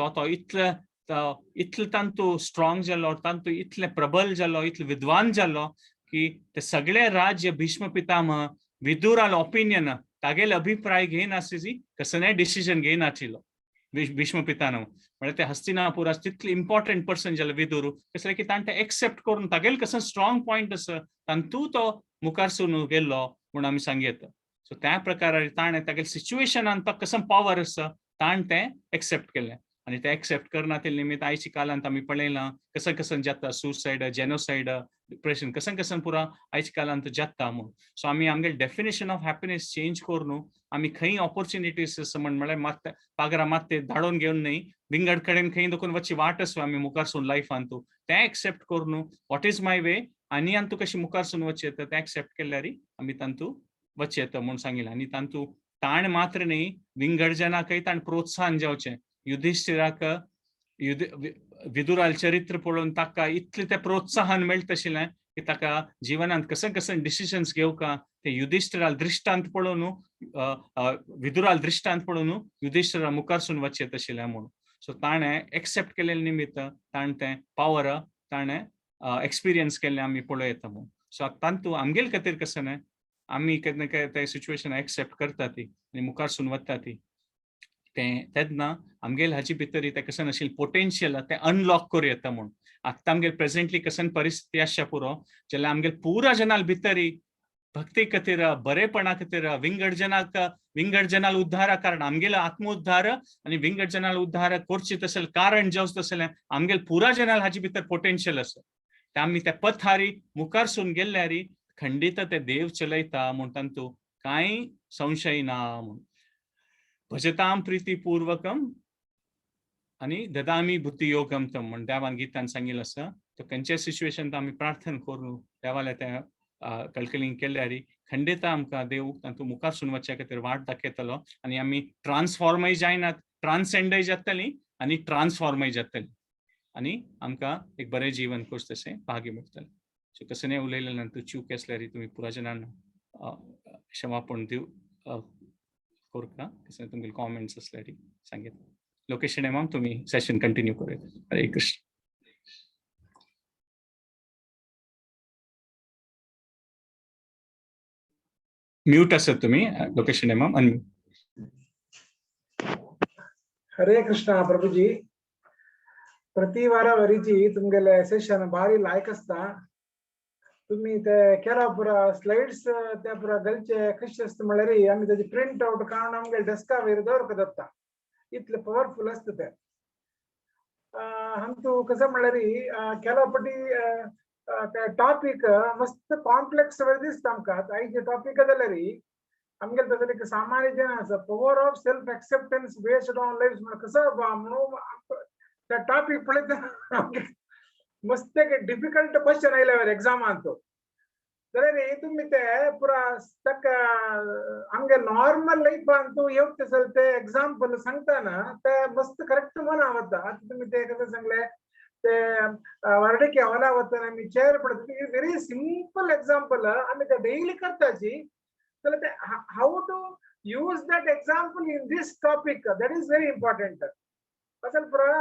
तो इतलो तांतू स्ट्रॉंग जाल्लो तांतू इतले प्रबल जाल्लो इतलो विद्वान जाल्लो की ते सगळे राज्य भीष्म पितामह विदुराल ओपिनियन तागेले अभिप्राय घेयनासली कसलेंय डिसिजन घेयनाशिल्लो भीष्म पितामह म्हळ्यार ते हस्तिनापुरास तितले इम्पॉर्टंट पर्सन जाल्लो विदुर कसलें की ताणें तें एक्सेप्ट करून तागेले कसं स्ट्रॉंग पॉयंट आसा तांतू तो मुखार सुन गेल्लो म्हूण आमी सांगयत सो त्या प्रकारान ताणें तागेले सिच्युएशनान तो कसं पावर आसा ताणें तें एक्सेप्ट केलें आनी ते एक्सेप्ट करना ते निमित्त आयच्या काळांत आमी पळयलां कसं जाता सुसायड जेनोसायड डिप्रेशन कसं पुरा आयच्या काळांत जाता म्हूण सो आमी आमगेलें डेफिनेशन ऑफ हॅपिनेस चेंज करून आमी खंय ऑपॉर्च्युनिटीज आसा म्हळ्यार मात पागरा मात ते धाडोवन घेवन न्हय विंगड कडेन खंय देखून वचची वाट आसा आमी मुखार सून लायफान तूं तें एक्सेप्ट करून वॉट इज माय वे आनी तूं कशी मुखार सून वचचें येता तें एक्सेप्ट केल्यार आमी तांतू वचचें येता म्हूण सांगिल्लें आनी तांतू ताण मात्र न्हय विंगडजनाकय ताणें प्रोत्साहन जावचें युधिष्ठिराक विदुराल चरित्र पळोवन ताका इतलें तें प्रोत्साहन मेळटा आशिल्लें की ताका जिवनांत कसं डिसिजन्स घेवका ते युधिष्ठिराल दृश्टांत पळोवन विदुराल दृश्टांत पळोवन युधिष्ठिरा मुखार सून वचचें आशिल्लें म्हूण सो ताणें एक्सेप्ट केल्ले निमित्त ताणें तें पावर ताणें एक्सपिरियन्स केल्लें आमी पळयता म्हूण सो तांतू आमगेले खातीर कसं न्हय आमी केन्ना ते सिच्युएशन एक्सेप्ट करता ती आनी मुखार सून वता ती तेन्ना आमगेले हाचे भितर तें कसं आशिल्लें पोटेन्शियल तें अनलॉक करूं येता म्हूण आतां आमगेले प्रेझेंटली कसं परिस्थिती आसच्या पुरो जाल्यार आमगेले पुरा जनाल भितर भक्ती खातीर बरेपणा खातीर विंगडजनाल उद्धारा कारण आमगेलो आत्मोद्धार आनी विंगडजनाल उद्धार करची तसलें कारण जेवच तसलें आमगेले पुरा जनाल हाचे भितर पोटेन्शियल आसा ते आमी त्या पथारी मुखार सून गेल्यार खंडीत ते देव चलयता म्हूण तांतू कांय संशय ना म्हूण भजतां प्रीतिपूर्वकम आनी ददामी बुद्धियोगम तम म्हण देवान गितान सांगिल्लें आसा तो खंयच्या सिच्युएशन आमी प्रार्थना करून देवाले तें कळकळीन केल्यार खंडीत आमकां देव तांतू मुखार सून वचचे खातीर वाट दाखयतलो आनी आमी ट्रान्सफॉर्मय जायनात ट्रान्सेंडय जातलीं आनी ट्रान्सफॉर्मय जातलीं आनी आमकां एक बरें जीवन कशें तशें भाग्य मेळटलें सो कसं उलयलें नंतर चूक आसल्यार तुमी पुरा जनान क्षमापण दिव करता कसं तुमगेले कॉमेंट्स आसल्यार सांगेत लोकेशन एमाम तुमी सेशन कंटिन्यू करात हरे कृष्ण म्यूट आसत तुमी लोकेशन एमाम अनम्यूट हरे कृष्ण प्रभुजी प्रति वार वरीची तुमगेले सेशन भारी लायक आसता तुम्ही ते केला पुरा स्लाइड्स त्या पुरा गलचे कशे असत म्हणल्यार आम्ही त्याची प्रिंट आउट काढून आमगे डेस्का वयर दवरक जाता इतले पावरफुल असत ते हमतू कसं म्हणल्यार केला पटी टॉपिक मस्त कॉम्प्लेक्स वर दिसता आमकां आयचे टॉपिक जाल्यार आमगे तातूंत एक सामान्य जन आसा power of self acceptance based on life म्हणून कसं म्हणून त्या टॉपिक पळयता मस्त एक डिफिकल्ट क्वेश्चन आयल्यावर एग्जामान तो जाल्यार तुम्ही ते पुरा तक आमगे नॉर्मल लाइफान तू येवता ते एग्जाम्पल सांगताना ते मस्त करेक्ट मना वता आता तुम्ही ते कसं सांगले ते वर्डे हवाला वतना आम्ही चेअर पडता व्हेरी सिंपल एग्जाम्पल आम्ही ते डेली करताची तर ते how to use that example in this topic that is very important असल पुरा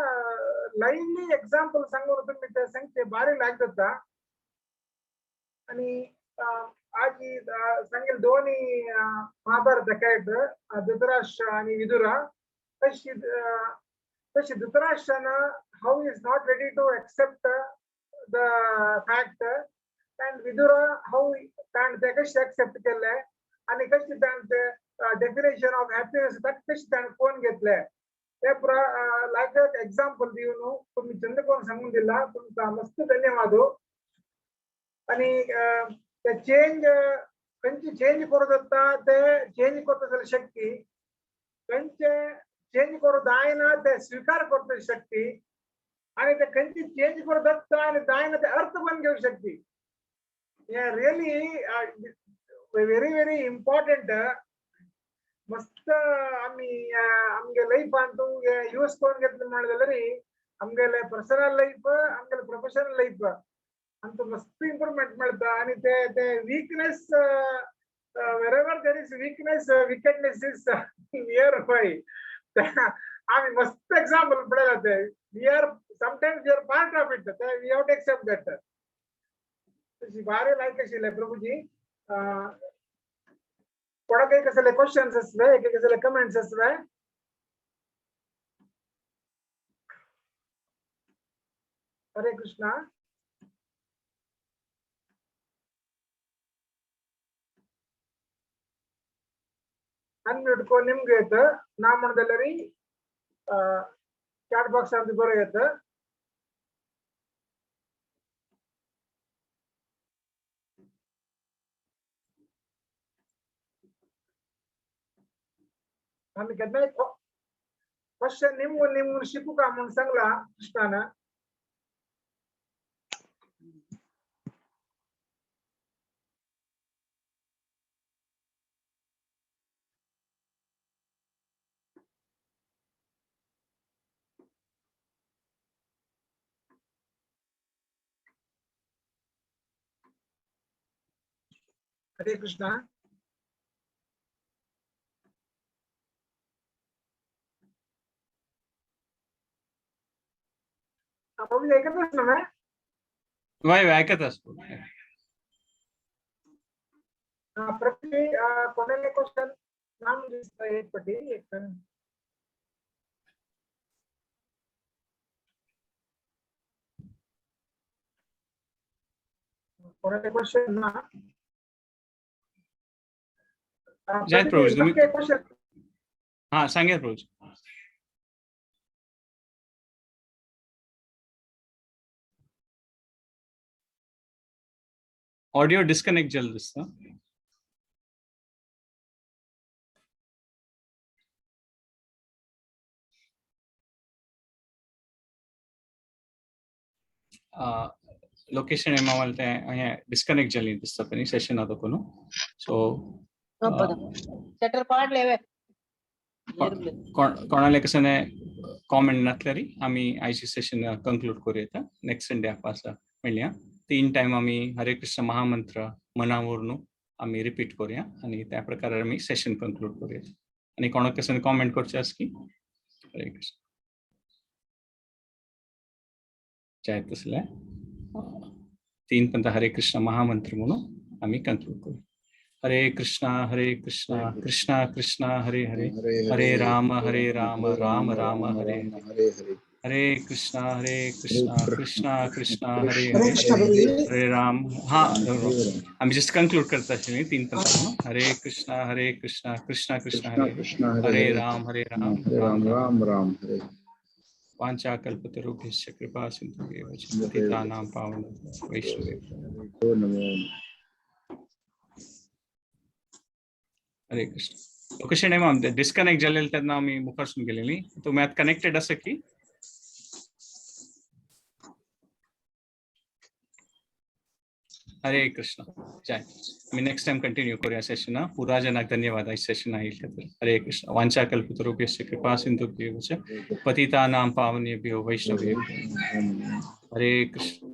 लाईव्हली एक्झाम्पल सांगून तुम्ही ते सांगते बारी लागता आणि आज सांगेल दोन्ही महाभारत कॅरेक्टर धृतराष्ट्र आणि विदुरा तशी धृतराष्ट्रानं हाऊ is not ready to accept the fact and Vidura हाऊ ते कशी एक्सेप्ट केले आणि कशी ते डेफिनेशन ऑफ हॅपीनेस कशी त्याने फोन घेतले ते पुरा लायक एक्झाम्पल दिवन तुम्ही चंद करून सांगून दिला तुमचा मस्त धन्यवाद आणि ते चेंज खंयची चेंज करू जाता ते चेंज करता शक्ती खंयचे चेंज करू जायना ते स्वीकार करता शक्ती आणि ते खंयची चेंज करू जाता आणि जायना ते अर्थ पण घेऊ शकती रियली व्हेरी व्हेरी इम्पॉर्टंट मस्त आम्ही आमगे लाईफान तू यूज करून घेतलं म्हणलं जाल्यार आमगेले पर्सनल लाईफ आमगेले प्रोफेशनल लाईफ आमचं मस्त इम्प्रूव्हमेंट मिळतं आणि ते weakness wherever there is weakness wickedness is nearby आम्ही मस्त एक्झाम्पल पडले जाते sometimes we are part of it we have to accept that तशी बारे लायक आशिल्ले प्रभुजी कोणा काही कसले क्वेश्चन्स असले एक कसले कमेंट्स असले हरे कृष्णा अनम्यूट को निम्गे नಾ मनदಲ್ಲರಿ ಚಾಟ್ ಬಾಕ್ಸ್ ಅಂತ ಬರೆಯುತ್ತೆ आम्ही केदले क्वेश्चन निम्मू शिकू का म्हणून सांगला कृष्णाना हरे कृष्णा आपण ऐकतच ना वाय ऐकत असतो प्रति कोणाला क्वेश्चन नाम दिसत एक पटी एक कोणाला क्वेश्चन ना जय प्रभू तुम्ही हां सांगा प्रभू ऑडियो डिस्कनेक्ट जल्द दिसतं ಲೊಕೇಶನ್ ಏಮಾವಲ್ತೆ ಡಿಸ್ಕನೆಕ್ಟ್ ಜಲ್ಲಿ ದಿಸ್ತಪನಿ ಸೆಷನ್ ಅದಕ್ಕೂನು ಸೊ शटर पाडलेवे कोणाला कसने कॉमेंट नातल्यारी आम्ही आयची सेशन कंक्लूड करूया नेक्स्ट संडे आपासा म्हणल्या 3 टाइम आम्ही हरे कृष्ण महामंत्र मनावरून आम्ही रिपीट करूया आणि त्या प्रकारे आम्ही सेशन कंक्लूड करूया आणि कोणाला कसने कॉमेंट करचे आस की हरे कृष्ण जय तसले 3 पंत हरे कृष्ण महामंत्र म्हणून आम्ही कंक्लूड करू हरे कृष्णा कृष्णा कृष्णा हरे हरे हरे राम राम राम हरे हरे हरे कृष्णा कृष्णा कृष्णा हरे हरे हरे कृष्ण प्रभु जी। हरे राम. हाँ, हम जस्ट कंक्लूड करता है 3 पंक्तियों. हरे कृष्णा कृष्णा कृष्णा हरे कृष्ण हरे राम हरे राम राम राम हरे. वांछा कल्पतरुभ्यश्च कृपा सिन्धुभ्येव च पतितानां पावनेभ्यो वैष्णवेभ्यो हो नमो. हरे कृष्ण. लोकेशन टाइम डिस्कनेक्ट झालेलं त्यांना आम्ही मुखासून गेलेली. तुम्ही आत कनेक्टेड असं की हरे कृष्ण. जय. मी नेक्स्ट टाइम कंटिन्यू करूया सेशन. पुरा जनाक धन्यवाद आई सेशन आहे. हरे कृष्ण. वांछा कल्पतरुभ्यश्च कृपा सिन्धुभ्येव च पतितानां पावनेभ्यो वैष्णवेभ्यो हरे कृष्ण.